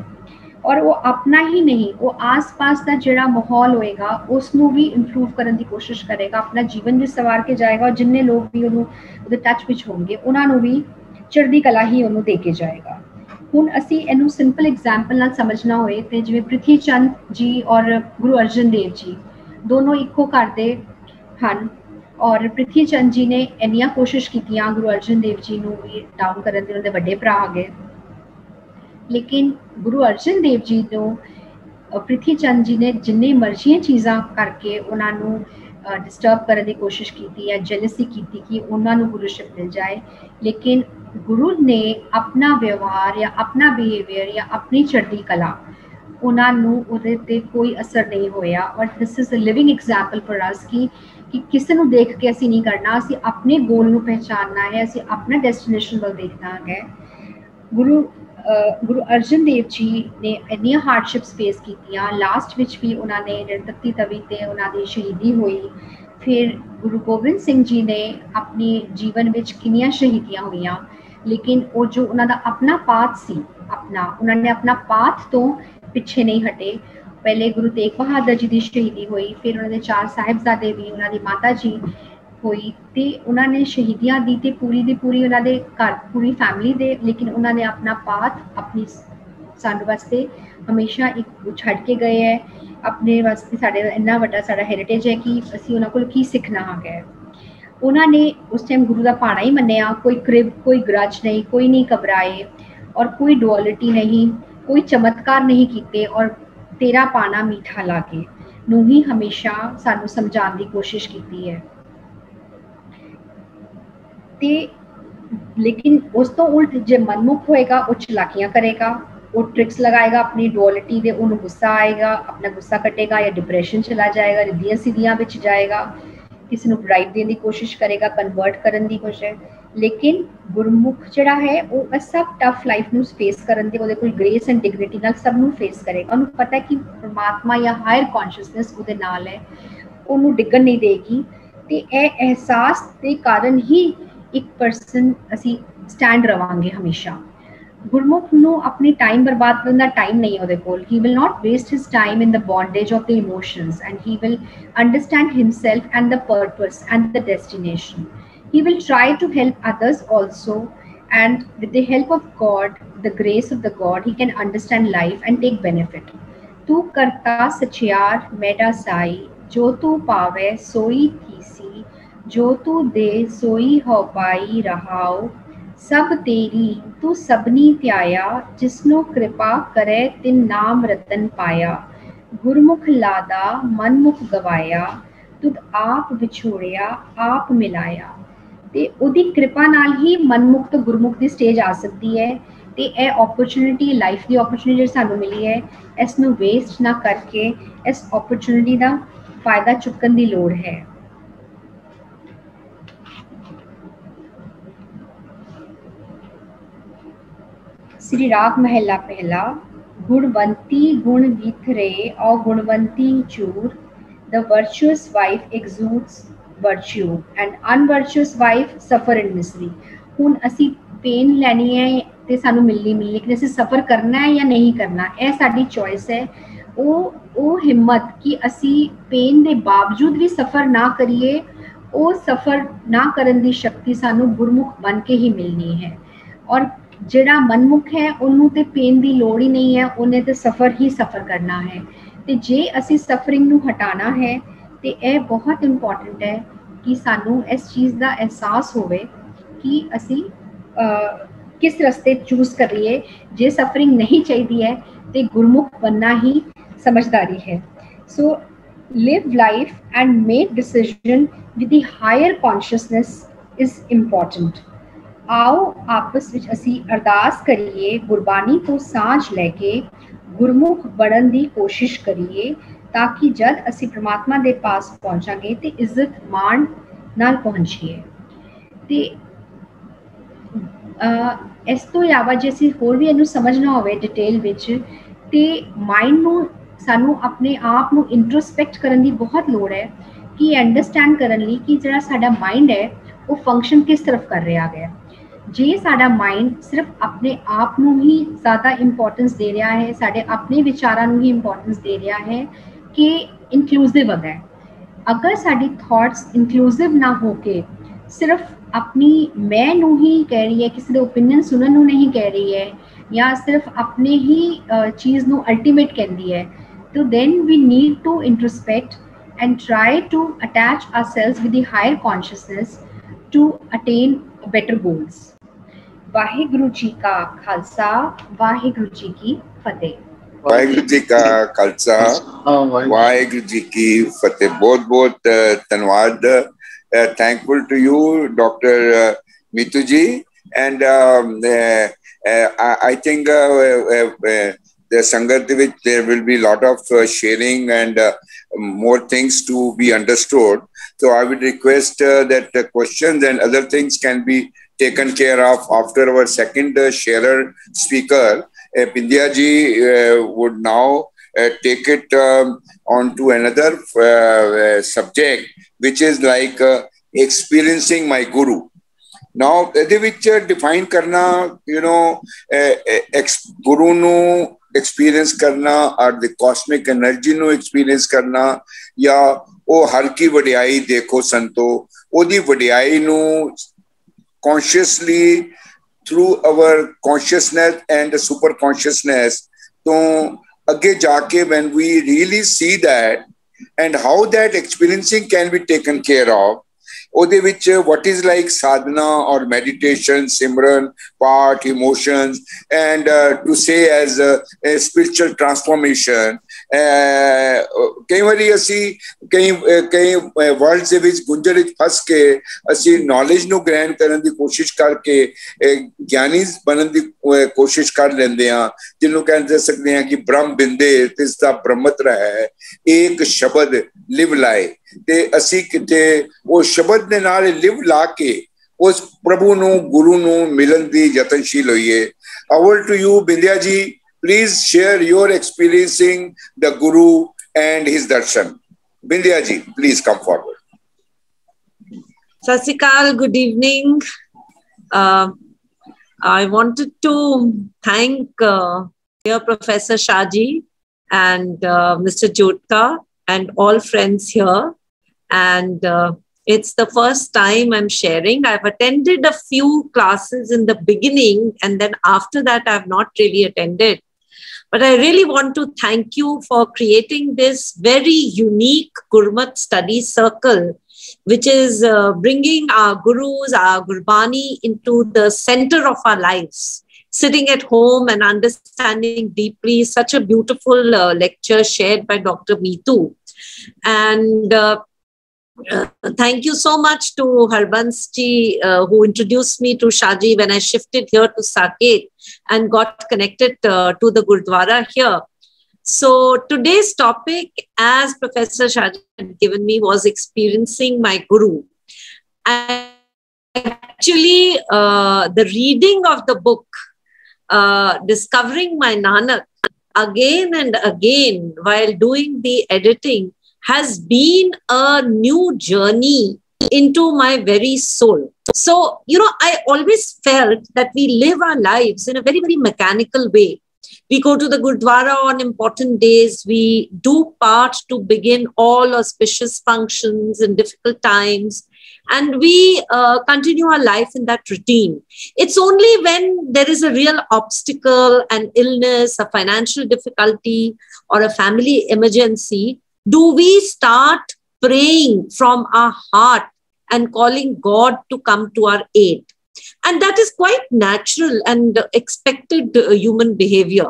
और वो अपना ही नहीं, वो आस पास का जिहड़ा माहौल होएगा उसनू भी इंप्रूव करने की कोशिश करेगा, अपना जीवन भी सवार के जाएगा और जिन्ने लोग भी उन्होंने टच विच होंगे उन्होंने भी चढ़दी कला ही उन्होंने दे के जाएगा। हुण असी इनू सिंपल एग्जाम्पल नाल समझना होए ते जिवें पृथ्वी चंद जी और गुरु अर्जन देव जी दोनों इक्को घर दे हन, और पृथ्वी चंद जी ने इन्नियां कोशिश कीतियां गुरु अर्जन देव जी नूं भी डाउन करन दे, उन्हां दे वड्डे भरा आ गए, लेकिन गुरु अर्जन देव जी नूं पृथ्वी चंद जी ने जिन्ने मर्जी चीज़ां करके उन्होंने डिस्टर्ब करने की कोशिश की या जेलसी की कि उन्होंने गुरुशिप मिल जाए, लेकिन गुरु ने अपना व्यवहार या अपना बिहेवियर या अपनी चढ़ती कला उन्होंने कोई असर नहीं होया। और this is a living example for us कि किसी को देख के असी नहीं करना, असी अपने गोल को पहचानना है, असी अपना डेस्टिनेशन वाल देखना है। गुरु अर्जन देव जी ने इन्नियां हार्डशिप्स फेस कीतियां, लास्ट विच भी उन्होंने 39 तवी ते उन्होंने शहीदी हुई। फिर गुरु गोबिंद सिंह जी ने अपनी जीवन विच कितनियां शहीदियां हुईयां, लेकिन वो जो उन्होंने अपना पाथ सी, उन्होंने अपना पाथ तो पिछे नहीं हटे। पहले गुरु तेग बहादुर जी की शहीदी हुई, फिर उन्होंने 4 साहिबजादे भी, उन्होंने माता जी हुई, तो उन्होंने शहीदियां दी ते पूरी दी पूरी उन्होंने घर पूरी फैमिली दे, लेकिन उन्होंने अपना पाथ अपनी सानू वास्ते हमेशा एक छड़ के गए है, अपने वास्ते साडे इन्ना वड्डा साडा हेरिटेज है कि असी उन्हां कोल की सीखना है। उन्होंने उस टाइम गुरु का भाणा ही मन्निया, कोई क्रिब, कोई ग्रज नहीं, कोई नहीं घबराए और कोई डुअलिटी नहीं, कोई चमत्कार नहीं किए, और तेरा पाना मीठा लागे नूं ही हमेशा सानू समझाने की कोशिश की है। लेकिन उस तो उल्ट जो मनमुख होएगा वो चलाकियां करेगा, वो ट्रिक्स लगाएगा अपनी डुअलिटी दे, उन्हें गुस्सा आएगा, अपना गुस्सा कटेगा या डिप्रेशन चला जाएगा, रिद्धियां सीधियां विच जाएगा, किसी को ब्राइब देने की कोशिश करेगा, कन्वर्ट करने की कोशिश। लेकिन गुरमुख जिहड़ा है वो सब टफ लाइफ नूं फेस करन दे, उहदे कोल ग्रेस एंड डिग्निटी नाल सब नूं फेस करेगा। उन्हें पता है कि परमात्मा या हायर कॉन्शियसनैस उहदे नाल है, उन्होंने डिगन नहीं देगी। तो यह एहसास के कारण ही एक परसन असी स्टैंड रवांगे हमेशा। गुरमुख नूं अपनी टाइम बर्बाद करने का टाइम नहीं है, he will not waste his time in the bondage of the emotions, and he will understand himself and the purpose and the destination. He will try to help others also, and with the help of God, the grace of the God, he can understand life and take benefit. तू करता सचियार मेरा साई, जो तू पावे सोई thesis, जो तू दे सोई हो पाई रहाओ, सब तेरी तू सबनी त्याया, जिसनो कृपा करे तिन नाम रतन पाया, गुरमुख लादा मनमुख गवाया, तुद आप विछोड़िया आप मिलाया। ते उदी कृपा नाल ही मनमुख तो गुरमुख की स्टेज आ सकती है। तो यह अपॉर्चुनिटी लाइफ की अपॉर्चुनिटी सानू मिली है, इसनू वेस्ट ना करके इस अपॉर्चुनिटी का फायदा चुकन की लोड़ है। श्री राग महला पहला। गुणवंती गुण विथरे और गुणवंती चूर, the virtuous wife exudes virtue and unvirtuous wife suffer in misery। हुण असी पेन लैनी है ते सानू मिलनी मिलनी, लेकिन असी सफ़र करना है या नहीं करना, यह साडी चॉइस है। वो हिम्मत कि असी पेन के बावजूद भी सफ़र ना करिए, वो सफ़र ना करन दी शक्ति सानू गुरमुख बन के ही मिलनी है। और जिहड़ा मनमुख है उन्होंने तो पेन की लोड़ ही नहीं है, उन्हें तो सफ़र ही सफ़र करना है। तो जे असी सफरिंग नू हटाना है तो यह बहुत इंपॉर्टेंट है कि सानू इस चीज़ का एहसास होवे कि असी किस रस्ते चूज़ करिए। जे सफरिंग नहीं चाहिए है तो गुरमुख बनना ही समझदारी है। सो live life and make decision with the higher consciousness is important. आओ आपस ਵਿੱਚ ਅਸੀਂ ਅਰਦਾਸ ਕਰੀਏ, ਗੁਰਬਾਣੀ ਤੋਂ ਸਾਂਝ ਲੈ ਕੇ ਗੁਰਮੁਖ ਬਣਨ ਦੀ ਕੋਸ਼ਿਸ਼ ਕਰੀਏ, ਤਾਂ ਕਿ ਜਦ ਅਸੀਂ ਪ੍ਰਮਾਤਮਾ ਦੇ ਪਾਸ ਪਹੁੰਚਾਂਗੇ ਤੇ ਇੱਜ਼ਤ ਮਾਣ ਨਾਲ ਪਹੁੰਚੀਏ। ਤੇ ਇਸ ਤੋਂ ਇਲਾਵਾ ਜੇ ਅਸੀਂ ਹੋਰ ਵੀ ਇਹਨੂੰ ਸਮਝਣਾ ਹੋਵੇ ਡਿਟੇਲ ਵਿੱਚ, ਤੇ ਮਾਈਂਡ ਨੂੰ ਸਾਨੂੰ ਆਪਣੇ ਆਪ ਨੂੰ ਇੰਟਰੋਸਪੈਕਟ ਕਰਨ ਦੀ ਬਹੁਤ ਲੋੜ ਹੈ ਕਿ ਅੰਡਰਸਟੈਂਡ ਕਰਨ ਲਈ ਕਿ ਜਿਹੜਾ ਸਾਡਾ ਮਾਈਂਡ ਹੈ ਉਹ ਫੰਕਸ਼ਨ ਕਿਸ ਤਰਫ ਕਰ ਰਿਹਾ ਹੈ। ਜੇ ਸਾਡਾ ਮਾਈਂਡ ਸਿਰਫ ਆਪਣੇ ਆਪ ਨੂੰ ਹੀ ਜ਼ਿਆਦਾ ਇੰਪੋਰਟੈਂਸ ਦੇ ਰਿਹਾ ਹੈ, ਸਾਡੇ ਆਪਣੇ ਵਿਚਾਰਾਂ ਨੂੰ ਹੀ ਇੰਪੋਰਟੈਂਸ ਦੇ ਰਿਹਾ ਹੈ ਕਿ ਇਨਕਲੂਸਿਵ ਹੈ, ਅਗਰ ਸਾਡੀ ਥਾਟਸ ਇਨਕਲੂਸਿਵ ਨਾ ਹੋ ਕੇ ਸਿਰਫ ਆਪਣੀ ਮੈਂ ਨੂੰ ਹੀ ਕਹਿ ਰਹੀ ਹੈ, ਕਿਸੇ ਦੇ ਓਪੀਨੀਅਨ ਸੁਣਨ ਨੂੰ ਨਹੀਂ ਕਹਿ ਰਹੀ ਹੈ, ਜਾਂ ਸਿਰਫ ਆਪਣੇ ਹੀ ਚੀਜ਼ ਨੂੰ ਅਲਟੀਮੇਟ ਕਹਿੰਦੀ ਹੈ, so then we need to introspect and try to attach ourselves with the higher consciousness to attain better goals. Waheguru ji ਕਾ ਖਾਲਸਾ, ਵਾਹਿਗੁਰੂ ਜੀ ਕੀ ਫਤਿਹ। ਵਾਹਿਗੁਰੂ ਜੀ ਕਾ ਖਾਲਸਾ, ਵਾਹਿਗੁਰੂ ਜੀ ਕੀ ਫਤਿਹ। ਬਹੁਤ ਬਹੁਤ ਧੰਨਵਾਦ। Thankful to you, Dr. Meetu ji, and I think the Sangat which there will be a lot of sharing and more things to be understood. So I would request that the questions and other things can be taken care of after our second sharer speaker. Bindya ji would now take it on to another subject, which is like experiencing my Guru. Now, ਇਹਦੇ ਵਿੱਚ define ਕਰਨਾ, Guru ਨੂੰ experience करना और the cosmic energy ਨੂੰ experience करना, या ਉਹ ਹਰ ਕੀ ਵਡਿਆਈ ਦੇਖੋ ਸੰਤੋ, ਉਹਦੀ ਵਡਿਆਈ ਨੂੰ consciously through our consciousness and super consciousness ਤੋਂ ਅੱਗੇ ਜਾ ਕੇ when we really see that and how that experiencing can be taken care of, ਉਹਦੇ ਵਿੱਚ what is like sadhana or meditation, simran, part, emotions, and to say as a spiritual transformation. ਕਈ ਵਾਰੀ ਅਸੀਂ ਕਈ world ਦੇ ਵਿੱਚ ਗੁੰਝਲ ਵਿੱਚ ਫਸ ਕੇ ਅਸੀਂ ਨੌਲੇਜ ਨੂੰ ਗ੍ਰਹਿਣ ਕਰਨ ਦੀ ਕੋਸ਼ਿਸ਼ ਕਰਕੇ ਗਿਆਨੀ ਬਣਨ ਦੀ ਕੋਸ਼ਿਸ਼ ਕਰ ਲੈਂਦੇ ਹਾਂ, ਜਿਹਨੂੰ ਕਹਿ ਸਕਦੇ ਹਾਂ ਕਿ ਬ੍ਰਹਮ ਬਿੰਦੇ ਤਿਸ ਦਾ ਬ੍ਰਹਮਤਰ ਹੈ, ਇੱਕ ਸ਼ਬਦ ਲਿਵ ਲਾਏ। ਤੇ ਅਸੀਂ ਕਿਤੇ ਉਹ ਸ਼ਬਦ ਦੇ ਨਾਲ ਲਿਵ ਲਾ ਕੇ ਉਸ ਪ੍ਰਭੂ ਨੂੰ, ਗੁਰੂ ਨੂੰ ਮਿਲਣ ਦੀ ਯਤਨਸ਼ੀਲ ਹੋਈਏ। Over to you, Bindya ji. Please share your experiencing the Guru and his darshan. Bindya ji, please come forward. Sat Sri Akal, good evening. I wanted to thank dear Professor Shaji and Mr. Jotka and all friends here. And it's the first time I'm sharing. I've attended a few classes in the beginning, and then after that, I've not really attended. But I really want to thank you for creating this very unique Gurmat study circle, which is bringing our Gurus, our Gurbani into the center of our lives. Sitting at home and understanding deeply such a beautiful lecture shared by Dr. Meetu. And thank you so much to Harbans ji who introduced me to Shaji when I shifted here to Saket and got connected to the Gurdwara here. So today's topic, as Professor Shaji had given me, was experiencing my Guru. Actually, the reading of the book, Discovering My Nanak, again and again while doing the editing, has been a new journey into my very soul. So, I always felt that we live our lives in a very, very mechanical way. We go to the Gurdwara on important days. We do part to begin all auspicious functions in difficult times. And we continue our life in that routine. It's only when there is a real obstacle, an illness, a financial difficulty, or a family emergency, do we start praying from our heart and calling God to come to our aid. And that is quite natural and expected human behavior.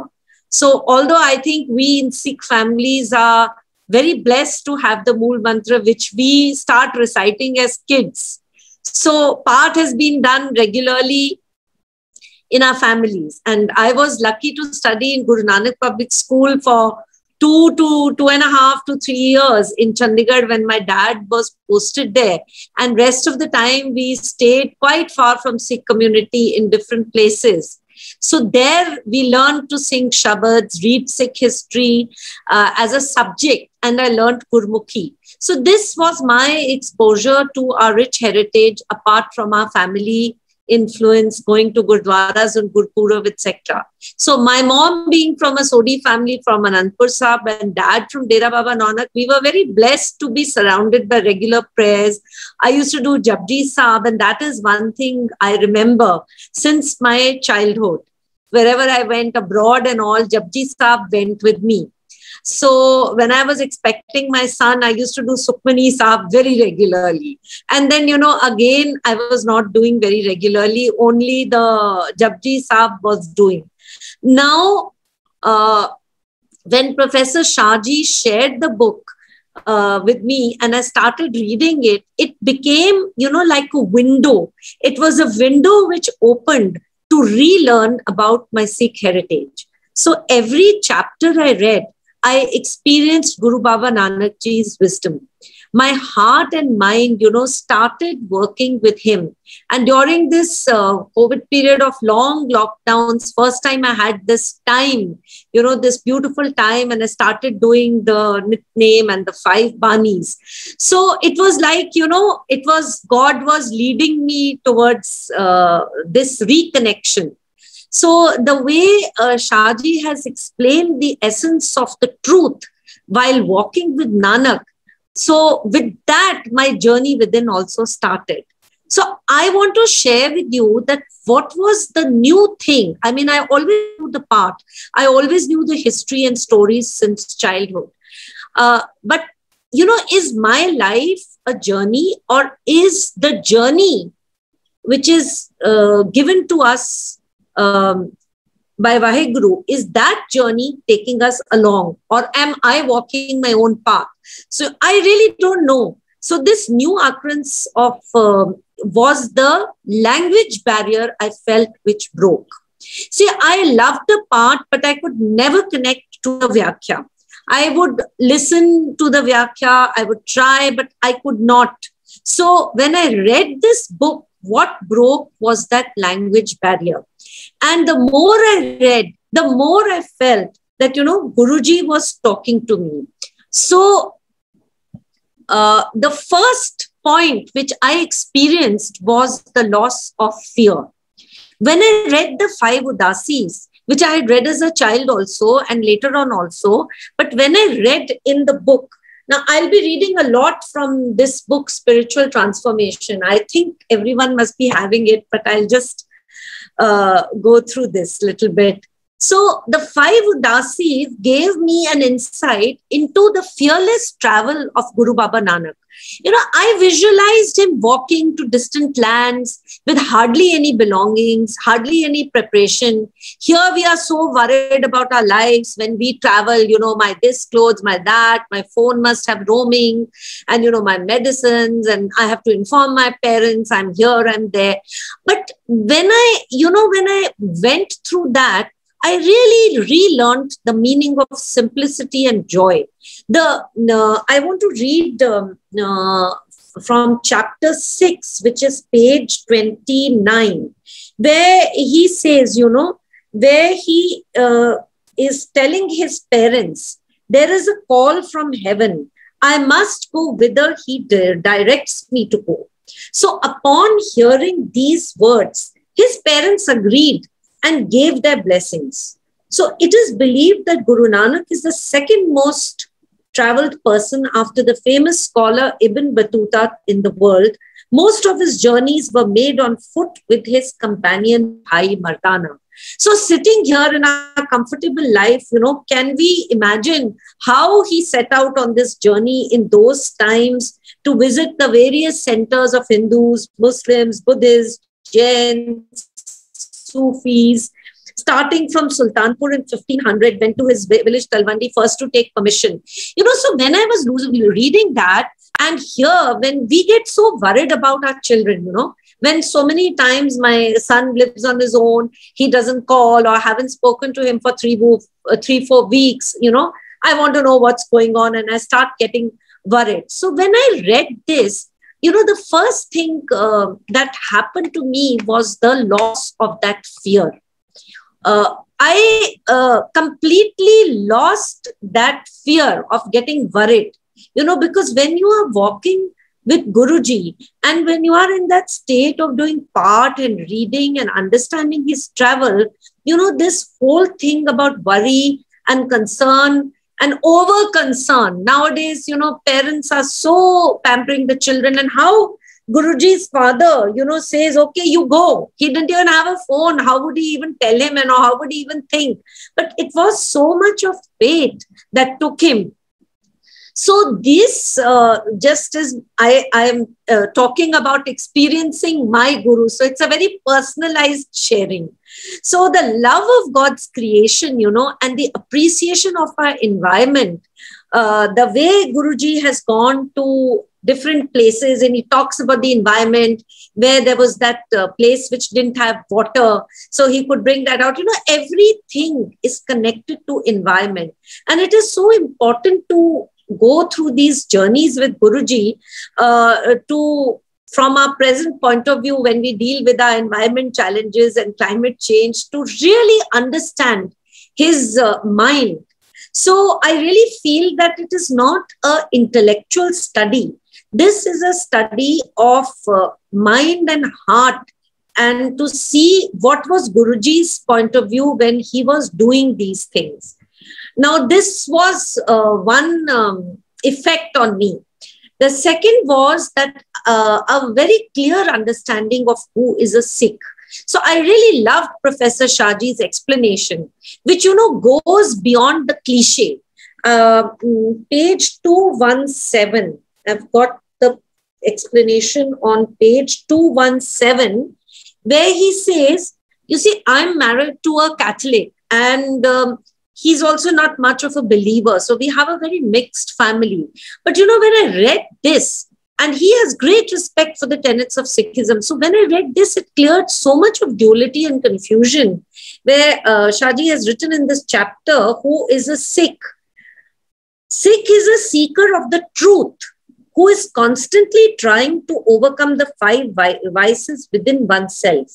So although I think we in Sikh families are very blessed to have the Mool Mantra, which we start reciting as kids. So Path has been done regularly in our families. And I was lucky to study in Guru Nanak Public School for 2.5 to 3 years in Chandigarh when my dad was posted there. And rest of the time we stayed quite far from Sikh community in different places. So there we learned to sing Shabads, read Sikh history as a subject, and I learned Gurmukhi. So this was my exposure to our rich heritage apart from our family influence, going to Gurdwaras and Gurpurab, etc. So my mom being from a Sodhi family from Anandpur Sahib and dad from Dera Baba Nanak, we were very blessed to be surrounded by regular prayers. I used to do Japji Sahib, and that is one thing I remember since my childhood. Wherever I went abroad and all, Japji Sahib went with me. So when I was expecting my son, I used to do Sukhmani Sahib very regularly. And then, again, I was not doing very regularly. Only the Japji Sahib was doing. Now, when Professor Shahji shared the book with me and I started reading it, it became, like a window. It was a window which opened to relearn about my Sikh heritage. So every chapter I read, I experienced Guru Baba Nanak Ji's wisdom. My heart and mind, started working with him. And during this COVID period of long lockdowns, first time I had this time, this beautiful time, and I started doing the Nitnem and the 5 Banis. So it was like, it was God was leading me towards this reconnection. So the way Shahji has explained the essence of the truth while walking with Nanak, so with that, my journey within also started. So I want to share with you that what was the new thing. I mean, I always knew the path. I always knew the history and stories since childhood. But, is my life a journey, or is the journey which is given to us by Vaheguru, is that journey taking us along, or am I walking my own path? So I really don't know. So this new occurrence of was the language barrier I felt which broke. See, I loved the part, but I could never connect to the Vyakhya. I would listen to the Vyakhya, I would try, but I could not. So when I read this book, what broke was that language barrier. And the more I read, the more I felt that, Guruji was talking to me. So the first point which I experienced was the loss of fear. When I read the 5 Udasis, which I had read as a child also and later on also, but when I read in the book, now I'll be reading a lot from this book, Spiritual Transformation. I think everyone must be having it, but I'll just go through this little bit. So the 5 Udasis gave me an insight into the fearless travel of Guru Baba Nanak. I visualized him walking to distant lands with hardly any belongings, hardly any preparation. Here we are so worried about our lives when we travel, my this clothes, my that, my phone must have roaming, and, my medicines, and I have to inform my parents, I'm here, I'm there. But when I went through that, I really relearned the meaning of simplicity and joy. I want to read from chapter 6, which is page 29, where he says, where he is telling his parents, there is a call from heaven. I must go whither he directs me to go. So upon hearing these words, his parents agreed and gave their blessings. So it is believed that Guru Nanak is the second most traveled person after the famous scholar Ibn Battuta in the world. Most of his journeys were made on foot with his companion Bhai Mardana. So sitting here in our comfortable life, can we imagine how he set out on this journey in those times to visit the various centers of Hindus, Muslims, Buddhists, Jains, Sufis, starting from Sultanpur in 1500, went to his village Talwandi first to take permission. So when I was reading that, and here, when we get so worried about our children, when so many times my son lives on his own, he doesn't call or haven't spoken to him for 3-4 weeks, I want to know what's going on, and I start getting worried. So when I read this, the first thing that happened to me was the loss of that fear. I completely lost that fear of getting worried, because when you are walking with Guruji and when you are in that state of doing part and reading and understanding his travel, this whole thing about worry and concern and over concern. Nowadays, parents are so pampering the children, and how Guruji's father, says, okay, you go. He didn't even have a phone. How would he even tell him, and how would he even think? But it was so much of faith that took him. So this, just as I am talking about experiencing my Guru, so it's a very personalized sharing. So the love of God's creation, and the appreciation of our environment, the way Guruji has gone to different places, and he talks about the environment where there was that place which didn't have water, so he could bring that out. Everything is connected to environment, and it is so important to go through these journeys with Guruji from our present point of view, when we deal with our environment challenges and climate change, to really understand his mind. So I really feel that it is not an intellectual study. This is a study of mind and heart, and to see what was Guruji's point of view when he was doing these things. Now, this was one effect on me. The second was that a very clear understanding of who is a Sikh. So I really loved Professor Shahji's explanation, which, goes beyond the cliche. Page 217, I've got the explanation on page 217, where he says, you see, I'm married to a Catholic, and he's also not much of a believer. So we have a very mixed family. But, when I read this, and he has great respect for the tenets of Sikhism. So when I read this, it cleared so much of duality and confusion, where Shahji has written in this chapter, who is a Sikh? Sikh is a seeker of the truth, who is constantly trying to overcome the 5 vices within oneself.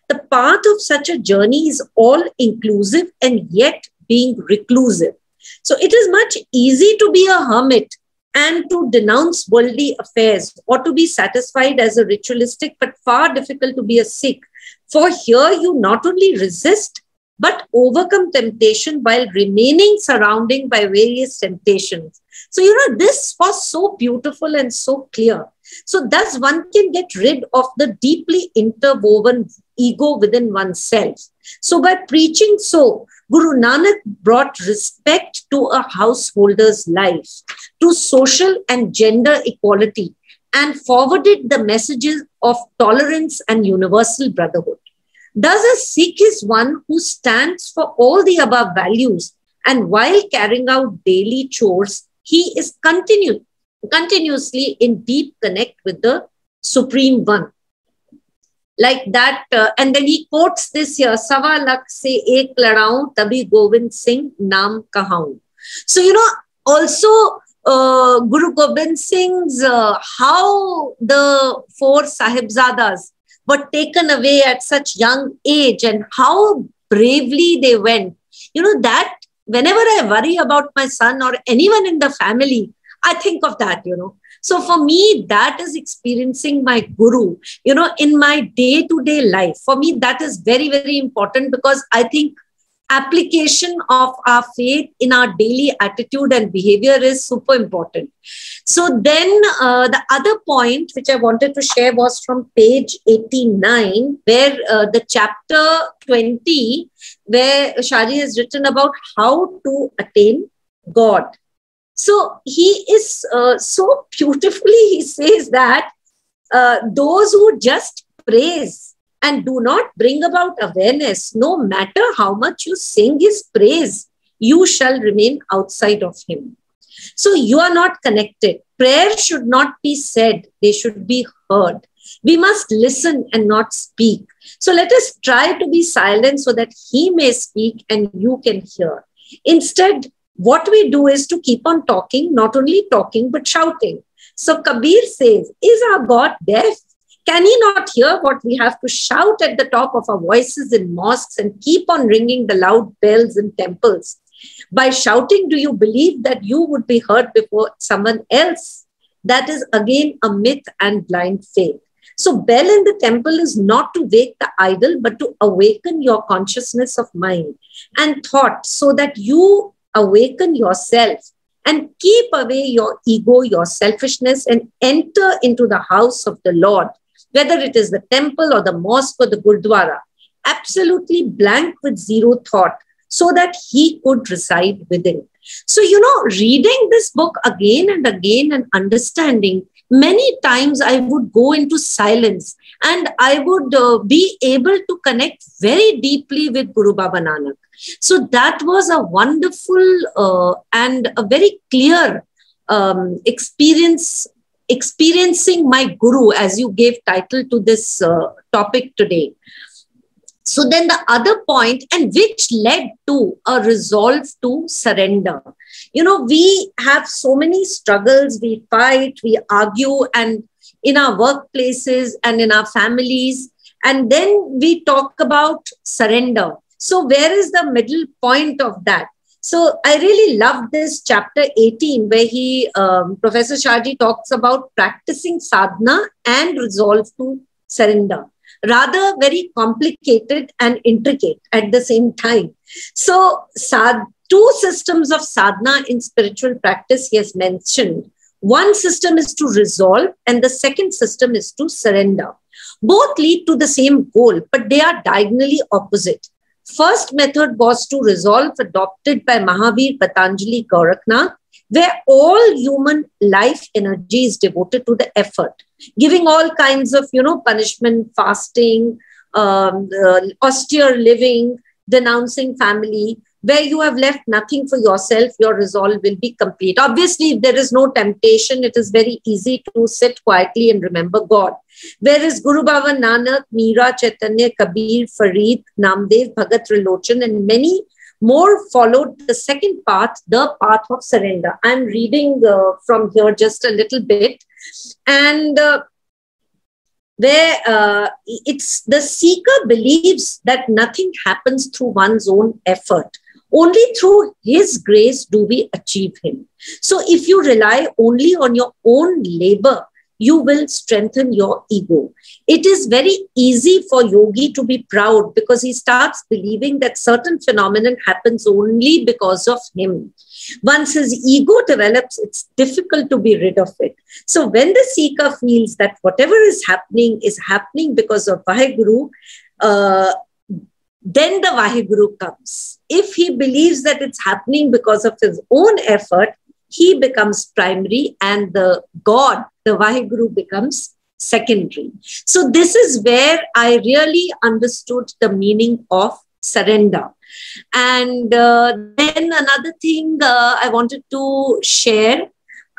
The path of such a journey is all inclusive and yet being reclusive. So it is much easy to be a hermit and to denounce worldly affairs, or to be satisfied as a ritualistic, but far difficult to be a Sikh. For here you not only resist, but overcome temptation while remaining surrounded by various temptations. So, this was so beautiful and so clear. So thus one can get rid of the deeply interwoven ego within oneself. So by preaching so, Guru Nanak brought respect to a householder's life, to social and gender equality, and forwarded the messages of tolerance and universal brotherhood. Thus, a Sikh is one who stands for all the above values, and while carrying out daily chores, he is continuously in deep connect with the Supreme One. Like that, and then he quotes this here, Sawa lakh se ek ladaun, tabi Govind Singh naam kahaun. So, also Guru Gobind Singh's, how the 4 Sahibzadas were taken away at such young age, and how bravely they went. That whenever I worry about my son or anyone in the family, I think of that, So for me, that is experiencing my Guru, in my day-to-day life. For me, that is very, very important, because I think application of our faith in our daily attitude and behavior is super important. So then the other point which I wanted to share was from page 89, where the chapter 20, where Shahji has written about how to attain God. So he is so beautifully, he says that those who just praise and do not bring about awareness, no matter how much you sing his praise, you shall remain outside of him. So you are not connected. Prayer should not be said, they should be heard. We must listen and not speak. So let us try to be silent so that he may speak and you can hear. Instead, what we do is to keep on talking, not only talking, but shouting. So Kabir says, is our God deaf? Can he not hear what we have to shout at the top of our voices in mosques and keep on ringing the loud bells in temples? By shouting, do you believe that you would be heard before someone else? That is again a myth and blind faith. So bell in the temple is not to wake the idol, but to awaken your consciousness of mind and thought so that you awaken yourself and keep away your ego, your selfishness, and enter into the house of the Lord, whether it is the temple or the mosque or the Gurdwara, absolutely blank with zero thought, so that he could reside within. So, reading this book again and again and understanding, many times I would go into silence and I would be able to connect very deeply with Guru Baba Nanak. So that was a wonderful and a very clear experiencing my Guru, as you gave title to this topic today. So then the other point, and which led to a resolve to surrender. We have so many struggles, we fight, we argue, and in our workplaces and in our families, and then we talk about surrender. So where is the middle point of that? So I really love this chapter 18, where Professor Shahji talks about practicing sadhana and resolve to surrender. Rather very complicated and intricate at the same time. So two systems of sadhana in spiritual practice he has mentioned. One system is to resolve and the second system is to surrender. Both lead to the same goal, but they are diagonally opposite. First method was to resolve, adopted by Mahavir Patanjali Gorakhnath, where all human life energy is devoted to the effort, giving all kinds of, punishment, fasting, austere living, denouncing family, where you have left nothing for yourself, your resolve will be complete. Obviously, if there is no temptation, it is very easy to sit quietly and remember God. Whereas Guru Baba Nanak, Meera, Chaitanya, Kabir, Farid, Namdev, Bhagat Trilochan, and many more followed the second path, the path of surrender. I'm reading from here just a little bit. And where it's the seeker believes that nothing happens through one's own effort. Only through his grace do we achieve him. So if you rely only on your own labor, you will strengthen your ego. It is very easy for yogi to be proud because he starts believing that certain phenomenon happens only because of him. Once his ego develops, it's difficult to be rid of it. So when the seeker feels that whatever is happening because of Vaheguru, then the Vaheguru comes. If he believes that it's happening because of his own effort, he becomes primary and the God, the Vaheguru, becomes secondary. So this is where I really understood the meaning of surrender. And then another thing I wanted to share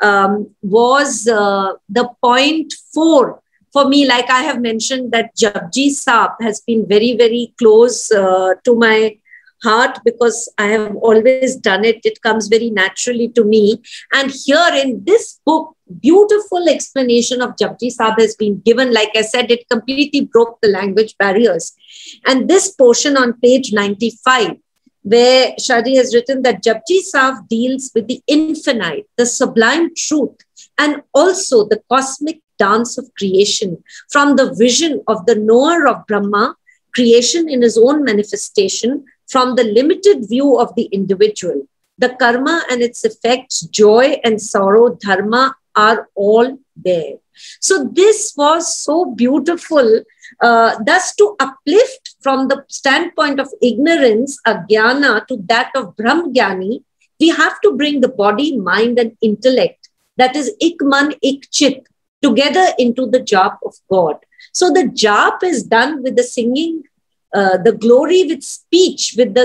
was the point 4. For me, like I have mentioned, that Japji Saab has been very, very close to my heart because I have always done it. It comes very naturally to me. And here in this book, beautiful explanation of Japji Saab has been given. Like I said, it completely broke the language barriers. And this portion on page 95, where Shahji has written that Japji Saab deals with the infinite, the sublime truth, and also the cosmic dance of creation from the vision of the knower of Brahma, creation in his own manifestation, from the limited view of the individual. The karma and its effects, joy and sorrow, dharma are all there. So this was so beautiful, thus to uplift from the standpoint of ignorance, ajnana, to that of Brahmgyani, we have to bring the body, mind and intellect, that is ik man, ik chit, together into the jap of God. So the jap is done with the singing, the glory with speech, with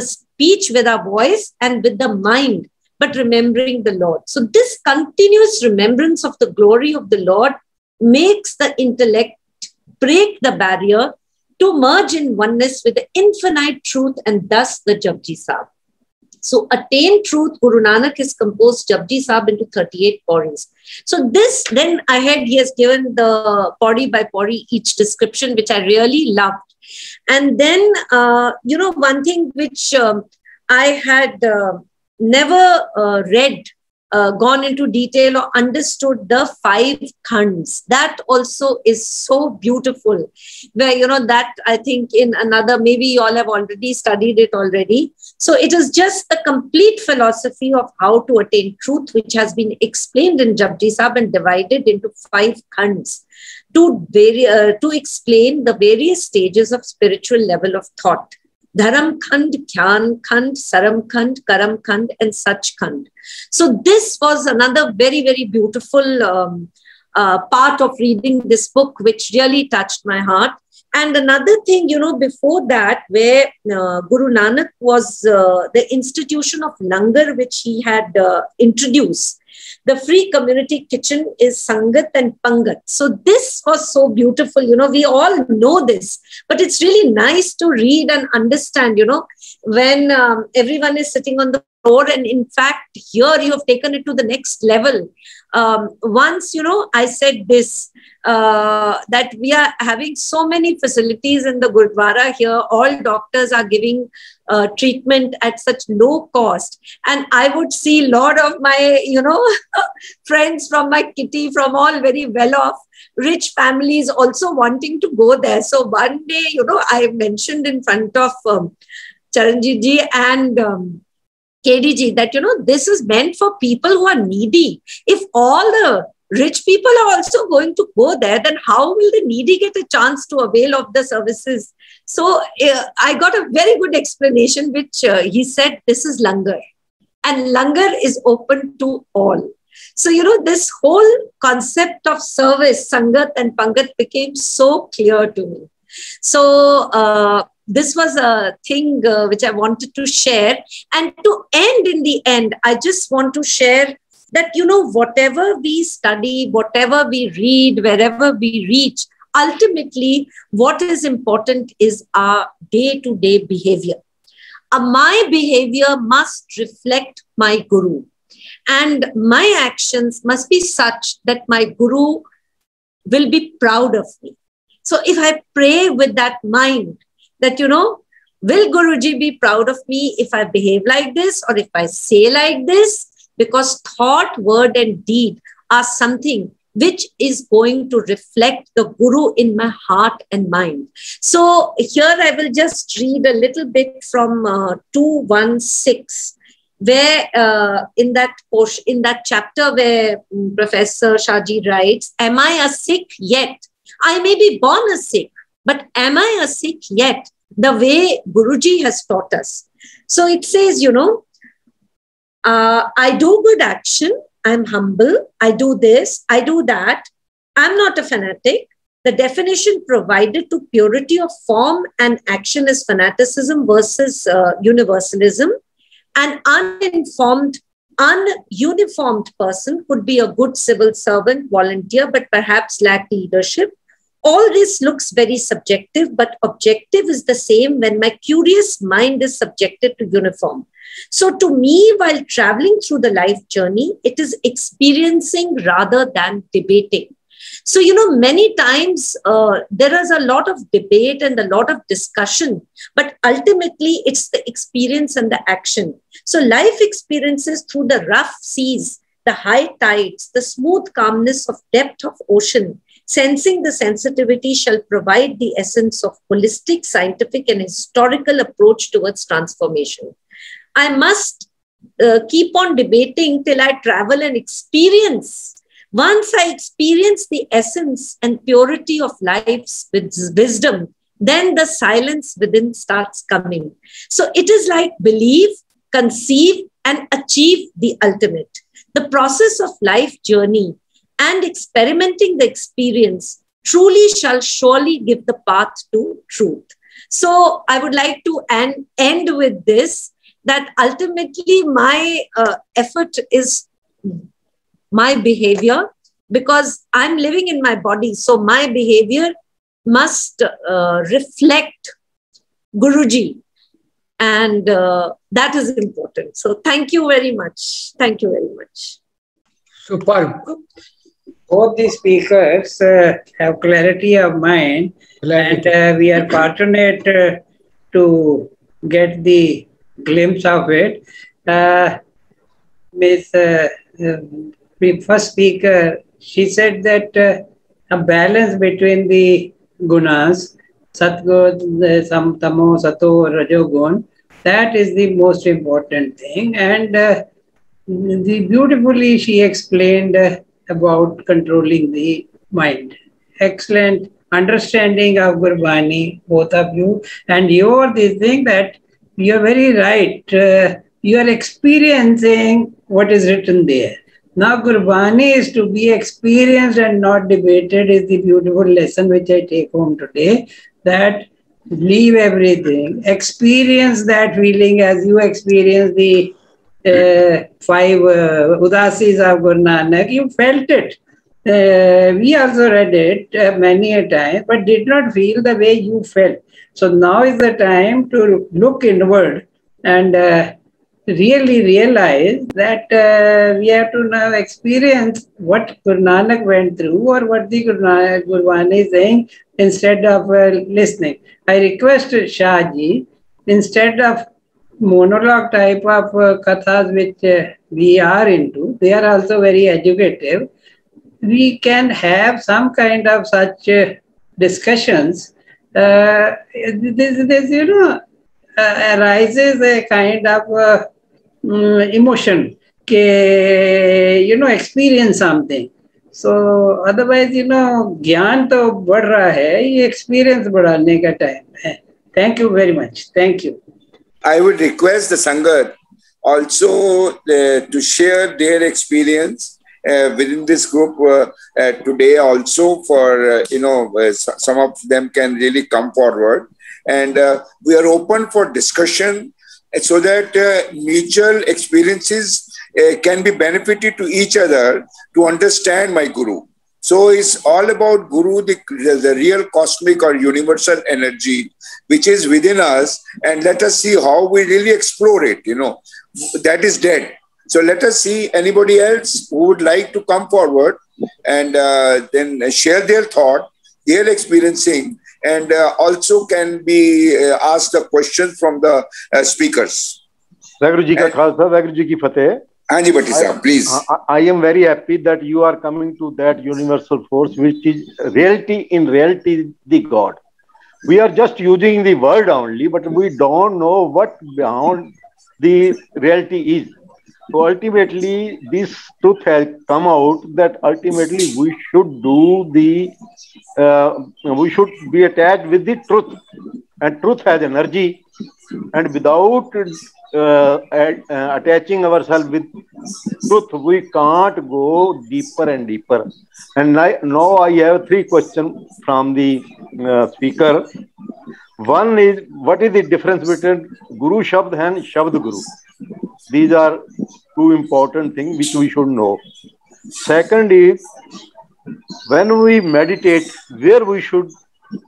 our voice and with the mind, but remembering the Lord. So this continuous remembrance of the glory of the Lord makes the intellect break the barrier to merge in oneness with the infinite truth, and thus the Japji Sahib. So attain truth, Guru Nanak has composed Japji Sahib into 38 pauris. So this, then ahead, he has given the pauri by pauri each description, which I really loved. And then, one thing which I had never read, gone into detail or understood, the 5 khands. That also is so beautiful. Where, that I think in another, maybe you all have already studied it already. So it is just the complete philosophy of how to attain truth, which has been explained in Japji Sahib and divided into 5 khands to explain the various stages of spiritual level of thought. Dharam Khand, Dhyan Khand, Saram Khand, Karam Khand, and Sach Khand. So this was another very, very beautiful part of reading this book, which really touched my heart. And another thing, before that, where Guru Nanak was the institution of Langar, which he had introduced. The free community kitchen is Sangat and Pangat. So this was so beautiful. We all know this, but it's really nice to read and understand, when everyone is sitting on the floor. And in fact, here you have taken it to the next level. Once, I said this, that we are having so many facilities in the Gurdwara here. All doctors are giving treatment at such low cost. And I would see a lot of my, friends from my kitty, from all very well-off, rich families also wanting to go there. So one day, I mentioned in front of Charanjit ji and KD ji that, this is meant for people who are needy. If all the rich people are also going to go there, then how will the needy get a chance to avail of the services? So I got a very good explanation, which he said, this is Langar. And Langar is open to all. So, this whole concept of service, Sangat and Pangat, became so clear to me. So this was a thing which I wanted to share. And to end in the end, I just want to share that, whatever we study, whatever we read, wherever we reach, ultimately, what is important is our day-to-day behavior. My behavior must reflect my Guru. And my actions must be such that my Guru will be proud of me. So if I pray with that mind that, will Guruji be proud of me if I behave like this or if I say like this? Because thought, word, and deed are something which is going to reflect the Guru in my heart and mind. So here I will just read a little bit from 216, where in that portion, in that chapter where Professor Shaji writes, am I a Sikh yet? I may be born a Sikh, but am I a Sikh yet? The way Guruji has taught us. So it says, I do good action, I'm humble, I do this, I do that, I'm not a fanatic. The definition provided to purity of form and action is fanaticism versus universalism. An ununiformed person could be a good civil servant, volunteer, but perhaps lack leadership. All this looks very subjective, but objective is the same when my curious mind is subjected to uniform. So to me, while traveling through the life journey, it is experiencing rather than debating. So, many times there is a lot of debate and a lot of discussion, but ultimately it's the experience and the action. So life experiences through the rough seas, the high tides, the smooth calmness of depth of ocean, sensing the sensitivity shall provide the essence of holistic, scientific, and historical approach towards transformation. I must keep on debating till I travel and experience. Once I experience the essence and purity of life's wisdom, then the silence within starts coming. So it is like believe, conceive, and achieve the ultimate. The process of life journey and experimenting the experience truly shall surely give the path to truth. So I would like to end with this, that ultimately my effort is my behavior, because I'm living in my body. So my behavior must reflect Guruji. And that is important. So thank you very much. Thank you very much. Superb. Both the speakers have clarity of mind, and we are fortunate to get the glimpse of it. Miss the first speaker, she said that a balance between the gunas, Satguna, Tamo, Sato, Rajogun, that is the most important thing. And beautifully she explained about controlling the mind. Excellent understanding of Gurbani, both of you. And you're this thing that you're very right. You are experiencing what is written there. Now Gurbani is to be experienced and not debated, is the beautiful lesson which I take home today. That leave everything, experience that feeling as you experience the 5 Udasis of Guru Nanak. You felt it. We also read it many a time, but did not feel the way you felt. So now is the time to look inward and really realize that we have to now experience what Guru Nanak went through, or what the Gurbani is saying, instead of listening. I request Shah Ji, instead of monologue type of kathas which we are into, they are also very educative. We can have some kind of such discussions. This arises a kind of emotion, experience something. So otherwise, ज्ञान तो बढ़ रहा है, ये experience बढ़ाने का time है. Thank you very much. Thank you. I would request the Sangat also to share their experience within this group today also, for some of them can really come forward, and we are open for discussion so that mutual experiences can be benefited to each other to understand my Guru. So it's all about Guru, the real cosmic or universal energy which is within us, and let us see how we really explore it. That is dead. So let us see anybody else who would like to come forward and then share their thought, their experiencing, and also can be asked the questions from the speakers. Vaheguru Ji ka Khalsa, Vaheguru Ji ki Fateh. Anji Bhatti Sahab, please. I am very happy that you are coming to that universal force, which is in reality the God. We are just using the word only, but we don't know what beyond the reality is. So ultimately, this truth has come out that ultimately we should we should be attached with the truth, and truth has energy, and without attaching ourselves with truth, we can't go deeper and deeper. And now I have 3 questions from the speaker. One is, what is the difference between Guru Shabd and Shabd Guru? These are 2 important things which we should know. Second is, when we meditate, where we should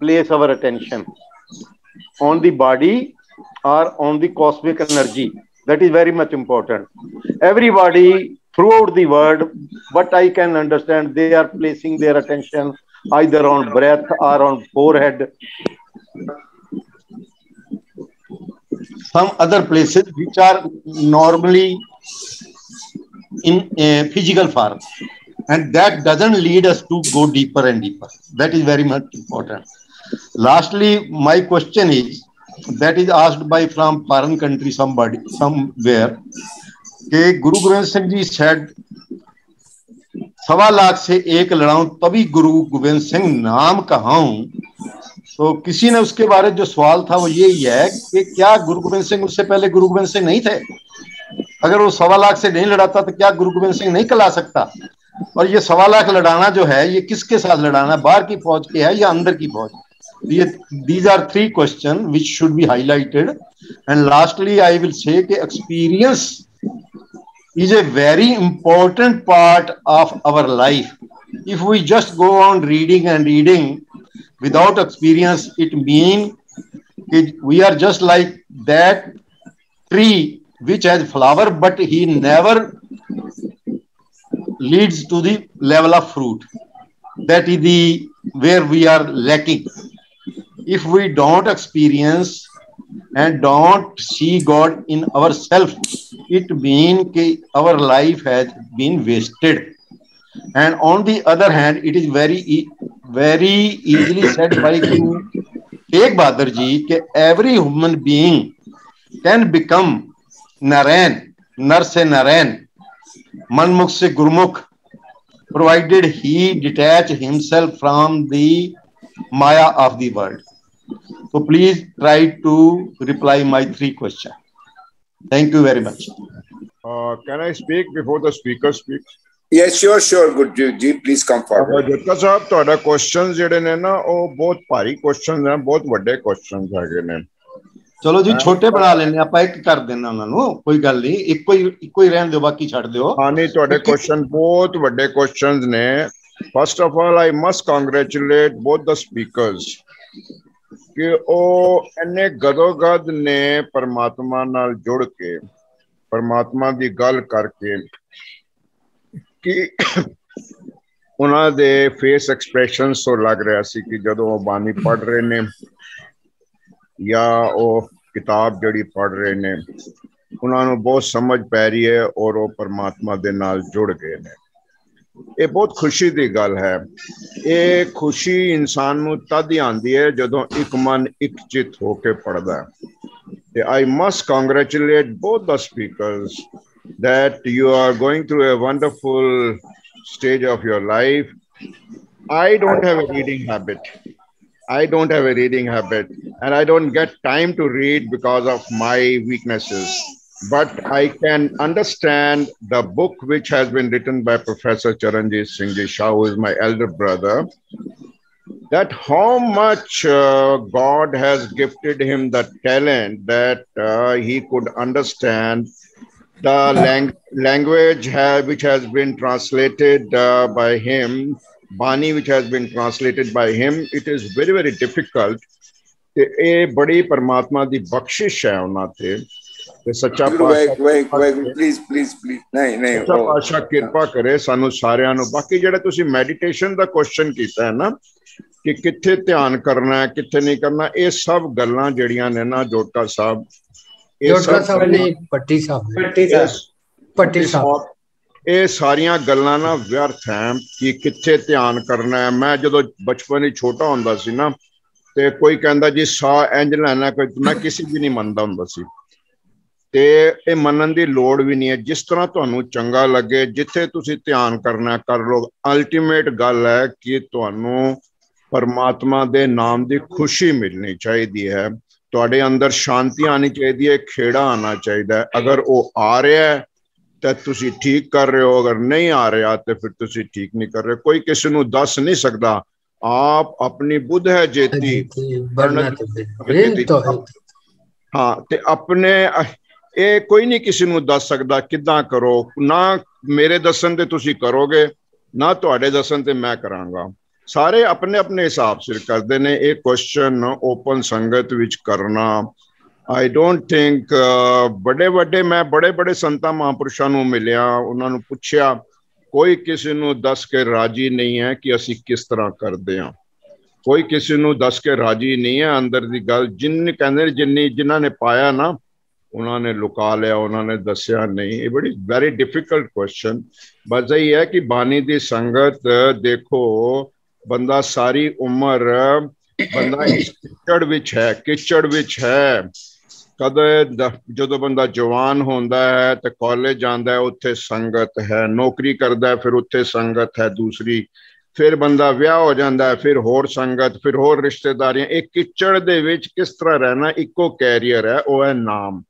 place our attention? On the body or on the cosmic energy? That is very much important. Everybody throughout the world, what I can understand, they are placing their attention either on breath or on forehead, some other places which are normally in a physical form, and that doesn't lead us to go deeper and deeper. That is very much important. Lastly, my question is, that is asked by from foreign country, somewhere, कि गुरु Govind Singh ji said, 1.25 lakh से 1 लड़ाऊं तभी गुरु गोविंद सिंह नाम कहाऊं. तो किसी ने उसके बारे में जो सवाल था वो यही है कि क्या गुरु गोविंद सिंह उससे पहले गुरु गोविंद सिंह नहीं थे? अगर वो 1.25 लाख से नहीं लड़ाता तो क्या गुरु गोविंद सिंह नहीं कहला सकता? और ये 1.25 लाख लड़ाना जो है ये किसके साथ लड़ाना है, बाहर की फौज के है या अंदर की फौज? ये these are 3 questions which should be highlighted. And lastly I will say that experience is a very important part of our life. If we just go on reading and reading without experience, it means we are just like that tree which has flower but he never leads to the level of fruit. That is the where we are lacking. If we don't experience and don't see God in ourselves, it means that our life has been wasted. And on the other hand, it is very easily said by Tegh Bahadur ji that every human being can become Narayan, Nar se Narayan, Manmukh se Gurmukh, provided he detach himself from the Maya of the world. So please try to reply my 3 questions. Thank you very much. Can I speak before the speaker speaks? Yes, sure, Gurjeet ji, please come forward. Jutka sahab, ਤੁਹਾਡਾ questions ਜਿਹੜੇ ਨੇ ਨਾ ਉਹ ਬਹੁਤ ਭਾਰੀ questions ਨੇ, ਬਹੁਤ ਵੱਡੇ questions ਹੈਗੇ ਨੇ। ਚਲੋ ਜੀ ਛੋਟੇ ਬਣਾ ਲੈਣੇ ਆਪਾਂ, ਇੱਕ ਕਰ ਦੇਣਾ ਉਹਨਾਂ ਨੂੰ, ਕੋਈ ਗੱਲ ਨਹੀਂ, ਇੱਕੋ ਹੀ ਰਹਿਣ ਦਿਓ, ਬਾਕੀ ਛੱਡ ਦਿਓ। ਹਾਂ ਨਹੀਂ, ਤੁਹਾਡੇ question ਬਹੁਤ ਵੱਡੇ questions ਨੇ। First of all, I must congratulate both the speakers ਕਿ ਉਹ ਇੰਨੇ ਗਦੋਗਦ ਨੇ ਪਰਮਾਤਮਾ ਨਾਲ ਜੁੜ ਕੇ, ਪਰਮਾਤਮਾ ਦੀ ਗੱਲ ਕਰਕੇ ਕਿ ਉਹਨਾਂ ਦੇ ਫੇਸ ਐਕਸਪ੍ਰੈਸ਼ਨਸ ਤੋਂ ਲੱਗ ਰਿਹਾ ਸੀ ਕਿ ਜਦੋਂ ਉਹ ਬਾਣੀ ਪੜ੍ਹ ਰਹੇ ਨੇ ਜਾਂ ਉਹ ਕਿਤਾਬ ਜਿਹੜੀ ਪੜ੍ਹ ਰਹੇ ਨੇ ਉਹਨਾਂ ਨੂੰ ਬਹੁਤ ਸਮਝ ਪੈ ਰਹੀ ਹੈ ਔਰ ਉਹ ਪਰਮਾਤਮਾ ਦੇ ਨਾਲ ਜੁੜ ਗਏ ਨੇ। ਇਹ ਬਹੁਤ ਖੁਸ਼ੀ ਦੀ ਗੱਲ ਹੈ। ਇਹ ਖੁਸ਼ੀ ਇਨਸਾਨ ਨੂੰ ਤਦ ਹੀ ਆਉਂਦੀ ਹੈ ਜਦੋਂ ਇੱਕ ਮਨ ਇੱਕ ਚਿੱਤ ਹੋ ਕੇ ਪੜ੍ਹਦਾ ਹੈ। ਤੇ I must congratulate both the speakers that you are going through a wonderful stage of your life. I don't have a reading habit. And I don't get time to read because of my weaknesses. But I can understand the book which has been written by Professor Charanjit Singh Ji Shah, who is my elder brother, that how much God has gifted him the talent that he could understand the language which has been translated by him, Bani which has been translated by him. It is very, very difficult. ਇਹ ਬੜੀ ਪਰਮਾਤਮਾ ਦੀ ਬਖਸ਼ਿਸ਼ ਹੈ ਉਹਨਾਂ ਤੇ ਸੱਚਾ ਪਾਤਸ਼ਾਹ ਕਿਰਪਾ ਕਰੇ ਸਾਨੂੰ ਸਾਰਿਆਂ ਨੂੰ। ਬਾਕੀ ਜਿਹੜਾ ਤੁਸੀਂ ਮੈਡੀਟੇਸ਼ਨ ਦਾ ਕੁਐਸਚਨ ਕੀਤਾ ਹੈ ਨਾ ਕਿ ਕਿੱਥੇ ਧਿਆਨ ਕਰਨਾ ਹੈ ਕਿੱਥੇ ਨਹੀਂ ਕਰਨਾ, ਇਹ ਸਭ ਗੱਲਾਂ ਜਿਹੜੀਆਂ ਨੇ ਨਾ ਜੋਟਕਾ ਸਾਹਿਬ, ਇਹ ਸਾਰੀਆਂ ਗੱਲਾਂ ਨਾ ਵਿਅਰਥ ਹੈ ਕਿ ਕਿੱਥੇ ਧਿਆਨ ਕਰਨਾ ਹੈ। ਮੈਂ ਜਦੋਂ ਬਚਪਨ ਵਿੱਚ ਛੋਟਾ ਹੁੰਦਾ ਸੀ ਨਾ ਤੇ ਕੋਈ ਕਹਿੰਦਾ ਜੀ ਸਾਹ ਇੰਝ ਲੈਣਾ, ਕੋਈ ਮੈਂ ਕਿਸੇ ਵੀ ਨਹੀਂ ਮੰਨਦਾ ਹੁੰਦਾ ਸੀ। ਤੇ ਇਹ ਮੰਨਣ ਦੀ ਲੋੜ ਵੀ ਨਹੀਂ ਹੈ, ਜਿਸ ਤਰ੍ਹਾਂ ਤੁਹਾਨੂੰ ਚੰਗਾ ਲੱਗੇ, ਜਿੱਥੇ ਤੁਸੀਂ ਧਿਆਨ ਕਰਨਾ ਕਰ ਲਓ। ਅਲਟੀਮੇਟ ਗੱਲ ਹੈ ਕਿ ਤੁਹਾਨੂੰ ਪਰਮਾਤਮਾ ਦੇ ਨਾਮ ਦੀ ਖੁਸ਼ੀ ਮਿਲਣੀ ਚਾਹੀਦੀ ਹੈ, ਤੁਹਾਡੇ ਅੰਦਰ ਸ਼ਾਂਤੀ ਆਣੀ ਚਾਹੀਦੀ ਹੈ, ਖੇੜਾ ਆਉਣਾ ਚਾਹੀਦਾ ਹੈ। ਅਗਰ ਉਹ ਆ ਰਿਹਾ ਤਾਂ ਤੁਸੀਂ ਠੀਕ ਕਰ ਰਹੇ ਹੋ, ਅਗਰ ਨਹੀਂ ਆ ਰਿਹਾ ਤੇ ਫਿਰ ਤੁਸੀਂ ਠੀਕ ਨਹੀਂ ਕਰ ਰਹੇ। ਕੋਈ ਕਿਸੇ ਨੂੰ ਦੱਸ ਨਹੀਂ ਸਕਦਾ। ਆਪ ਆਪਣੀ ਬੁੱਧ ਹੈ ਜੇਤੀ ਹਾਂ, ਤੇ ਆਪਣੇ ਇਹ ਕੋਈ ਨਹੀਂ ਕਿਸੇ ਨੂੰ ਦੱਸ ਸਕਦਾ ਕਿੱਦਾਂ ਕਰੋ। ਨਾ ਮੇਰੇ ਦੱਸਣ ਤੇ ਤੁਸੀਂ ਕਰੋਗੇ, ਨਾ ਤੁਹਾਡੇ ਦੱਸਣ ਤੇ ਮੈਂ ਕਰਾਂਗਾ। ਸਾਰੇ ਆਪਣੇ ਆਪਣੇ ਹਿਸਾਬ ਸਿਰ ਕਰਦੇ ਨੇ। ਇਹ ਕੁਐਸਚਨ ਓਪਨ ਸੰਗਤ ਵਿੱਚ ਕਰਨਾ, ਆਈ ਡੋਂਟ ਥਿੰਕ ਮੈਂ ਬੜੇ ਸੰਤਾਂ ਮਹਾਂਪੁਰਸ਼ਾਂ ਨੂੰ ਮਿਲਿਆ, ਉਹਨਾਂ ਨੂੰ ਪੁੱਛਿਆ, ਕੋਈ ਕਿਸੇ ਨੂੰ ਦੱਸ ਕੇ ਰਾਜੀ ਨਹੀਂ ਹੈ ਕਿ ਅਸੀਂ ਕਿਸ ਤਰ੍ਹਾਂ ਕਰਦੇ ਹਾਂ। ਕੋਈ ਕਿਸੇ ਨੂੰ ਦੱਸ ਕੇ ਰਾਜੀ ਨਹੀਂ ਹੈ। ਅੰਦਰ ਦੀ ਗੱਲ ਜਿੰਨੇ ਕਹਿੰਦੇ ਜਿਨ੍ਹਾਂ ਨੇ ਪਾਇਆ ਨਾ ਉਹਨਾਂ ਨੇ ਲੁਕਾ ਲਿਆ, ਉਹਨਾਂ ਨੇ ਦੱਸਿਆ ਨਹੀਂ। ਇਹ ਬੜੀ ਵੈਰੀ ਡਿਫਿਕਲਟ ਕੁਐਸਚਨ। ਬਸ ਇਹ ਹੈ ਕਿ ਬਾਣੀ ਦੀ ਸੰਗਤ ਦੇਖੋ, ਬੰਦਾ ਸਾਰੀ ਉਮਰ ਬੰਦਾ ਇਸ ਕਿਚੜ ਵਿੱਚ ਹੈ। ਕਦੇ ਜਦੋਂ ਬੰਦਾ ਜਵਾਨ ਹੁੰਦਾ ਹੈ ਤੇ ਕਾਲਜ ਜਾਂਦਾ ਹੈ, ਉੱਥੇ ਸੰਗਤ ਹੈ, ਨੌਕਰੀ ਕਰਦਾ ਹੈ, ਫਿਰ ਉੱਥੇ ਸੰਗਤ ਹੈ ਦੂਸਰੀ, ਫਿਰ ਬੰਦਾ ਵਿਆਹ ਹੋ ਜਾਂਦਾ ਹੈ, ਫਿਰ ਹੋਰ ਸੰਗਤ, ਫਿਰ ਹੋਰ ਰਿਸ਼ਤੇਦਾਰੀਆਂ। ਇਹ ਕਿਚੜ ਦੇ ਵਿੱਚ ਕਿਸ ਤਰ੍ਹਾਂ ਰਹਿਣਾ? ਇੱਕੋ ਕੈਰੀਅਰ ਹੈ, ਉਹ ਹੈ ਨਾਮ।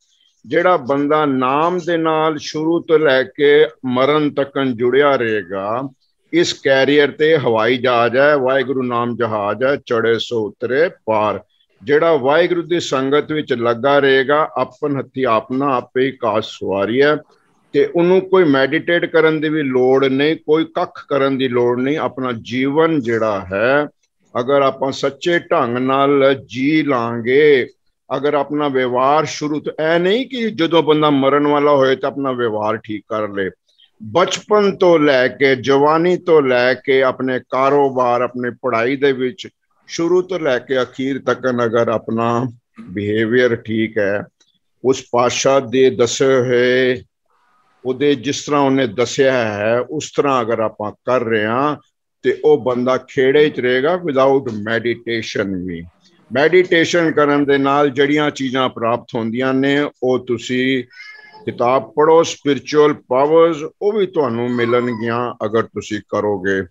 ਜਿਹੜਾ ਬੰਦਾ ਨਾਮ ਦੇ ਨਾਲ ਸ਼ੁਰੂ ਤੋਂ ਲੈ ਕੇ ਮਰਨ ਤੱਕ ਜੁੜਿਆ ਰਹੇਗਾ, इस कैरियर ते हवाई जहाज है, वाहिगुरु नाम जहाज है, चढ़े सो उतरे पार। ਜਿਹੜਾ ਵਾਹਿਗੁਰੂ ਦੀ ਸੰਗਤ ਵਿੱਚ ਲੱਗਾ ਰਹੇਗਾ, ਆਪਨ ਹੱਥੀ ਆਪਣਾ ਆਪੇ ਹੀ ਕਾਜ ਸਵਾਰੀ ਹੈ, ਤੇ ਉਹਨੂੰ ਕੋਈ ਮੈਡੀਟੇਟ ਕਰਨ ਦੀ ਵੀ ਲੋੜ ਨਹੀਂ, ਕੋਈ ਕੱਖ ਕਰਨ ਦੀ ਲੋੜ ਨਹੀਂ। ਆਪਣਾ ਜੀਵਨ ਜਿਹੜਾ ਹੈ ਅਗਰ ਆਪਾਂ ਸੱਚੇ ਢੰਗ ਨਾਲ ਜੀ ਲਾਂਗੇ, ਅਗਰ ਆਪਣਾ ਵਿਵਹਾਰ ਸ਼ੁਰੂ ਤੋਂ ਇਹ ਨਹੀਂ ਕਿ ਜਦੋਂ ਬੰਦਾ ਮਰਨ ਵਾਲਾ ਹੋਏ ਤਾਂ ਆਪਣਾ ਵਿਵਹਾਰ ਠੀਕ ਕਰ ਲੇ, ਬਚਪਨ ਤੋਂ ਲੈ ਕੇ ਜਵਾਨੀ ਤੋਂ ਲੈ ਕੇ ਆਪਣੇ ਕਾਰੋਬਾਰ ਆਪਣੇ ਪੜ੍ਹਾਈ ਦੇ ਵਿੱਚ ਸ਼ੁਰੂ ਤੋਂ ਲੈ ਕੇ ਅਖੀਰ ਤੱਕ ਅਗਰ ਆਪਣਾ ਬਿਹੇਵੀਅਰ ਠੀਕ ਹੈ, ਉਸ ਪਾਤਸ਼ਾਹ ਦੇ ਦੱਸੇ ਹੋਏ ਉਹਦੇ ਜਿਸ ਤਰ੍ਹਾਂ ਉਹਨੇ ਦੱਸਿਆ ਹੈ ਉਸ ਤਰ੍ਹਾਂ ਅਗਰ ਆਪਾਂ ਕਰ ਰਹੇ ਹਾਂ ਤੇ ਉਹ ਬੰਦਾ ਖੇੜੇ 'ਚ ਰਹੇਗਾ ਵਿਦਆਊਟ ਮੈਡੀਟੇਸ਼ਨ ਵੀ। ਮੈਡੀਟੇਸ਼ਨ ਕਰਨ ਦੇ ਨਾਲ ਜਿਹੜੀਆਂ ਚੀਜ਼ਾਂ ਪ੍ਰਾਪਤ ਹੁੰਦੀਆਂ ਨੇ ਉਹ ਤੁਸੀਂ ਕਿਤਾਬ ਪੜ੍ਹੋ, ਸਪਿਰਿਚੁਅਲ ਪਾਵਰਸ ਉਹ ਵੀ ਤੁਹਾਨੂੰ ਮਿਲਣਗੀਆਂ ਅਗਰ ਤੁਸੀਂ ਕਰੋਗੇ।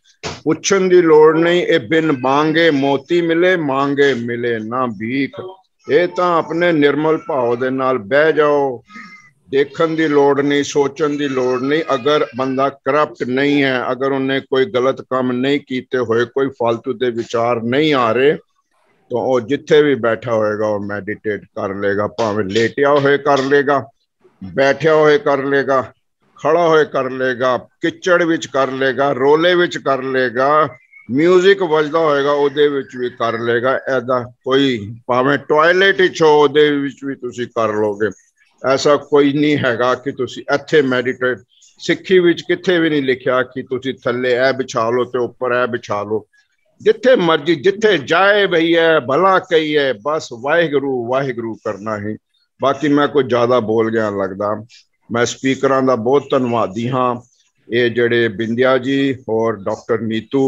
ਪੁੱਛਣ ਦੀ ਲੋੜ ਨਹੀਂ, ਇਹ ਬਿਨ ਮੰਗੇ ਮੋਤੀ ਮਿਲੇ, ਮੰਗੇ ਮਿਲੇ ਨਾ ਭੀਖ। ਇਹ ਤਾਂ ਆਪਣੇ ਨਿਰਮਲ ਭਾਵ ਦੇ ਨਾਲ ਬਹਿ ਜਾਓ, ਦੇਖਣ ਦੀ ਲੋੜ ਨਹੀਂ, ਸੋਚਣ ਦੀ ਲੋੜ ਨਹੀਂ। ਅਗਰ ਬੰਦਾ ਕਰਪਟ ਨਹੀਂ ਹੈ, ਅਗਰ ਉਹਨੇ ਕੋਈ ਗਲਤ ਕੰਮ ਨਹੀਂ ਕੀਤੇ ਹੋਏ, ਕੋਈ ਫालतू ਦੇ ਵਿਚਾਰ ਨਹੀਂ ਆ ਰਹੇ, ਤਾਂ ਉਹ ਜਿੱਥੇ ਵੀ ਬੈਠਾ ਹੋਏਗਾ ਉਹ ਮੈਡੀਟੇਟ ਕਰ ਲੇਗਾ, ਭਾਵੇਂ ਲੇਟਿਆ ਹੋਏ ਕਰ ਲੇਗਾ, ਬੈਠਿਆ ਹੋਏ ਕਰ ਲੇਗਾ, ਖੜਾ ਹੋਏ ਕਰ ਲੇਗਾ, ਕਿਚੜ ਵਿੱਚ ਕਰ ਲੇਗਾ, ਰੋਲੇ ਵਿੱਚ ਕਰ ਲੇਗਾ, ਮਿਊਜ਼ਿਕ ਵੱਜਦਾ ਹੋਏਗਾ ਉਹਦੇ ਵਿੱਚ ਵੀ ਕਰ ਲੇਗਾ। ਇਹਦਾ ਕੋਈ ਭਾਵੇਂ ਟਾਇਲਟ ਵਿੱਚ ਹੋ ਉਹਦੇ ਵਿੱਚ ਵੀ ਤੁਸੀਂ ਕਰ ਲੋਗੇ। ਐਸਾ ਕੋਈ ਨਹੀਂ ਹੈਗਾ ਕਿ ਤੁਸੀਂ ਇੱਥੇ ਮੈਡੀਟੇਟ, ਸਿੱਖੀ ਵਿੱਚ ਕਿੱਥੇ ਵੀ ਨਹੀਂ ਲਿਖਿਆ ਕਿ ਤੁਸੀਂ ਥੱਲੇ ਇਹ ਵਿਛਾ ਲਓ ਤੇ ਉੱਪਰ ਇਹ ਵਿਛਾ ਲਓ। ਜਿੱਥੇ ਮਰਜੀ ਜਿੱਥੇ ਜਾਏ ਭਈਆ ਭਲਾ ਕਹੀਏ, ਬਸ ਵਾਹਿਗੁਰੂ ਵਾਹਿਗੁਰੂ ਕਰਨਾ ਹੀ। ਬਾਕੀ ਮੈਂ ਕੋਈ ਜ਼ਿਆਦਾ ਬੋਲ ਗਿਆ ਲੱਗਦਾ। ਮੈਂ ਸਪੀਕਰਾਂ ਦਾ ਬਹੁਤ ਧੰਨਵਾਦੀ ਹਾਂ, ਇਹ ਜਿਹੜੇ ਬਿੰਦਿਆ ਜੀ ਔਰ ਡਾਕਟਰ ਨੀਤੂ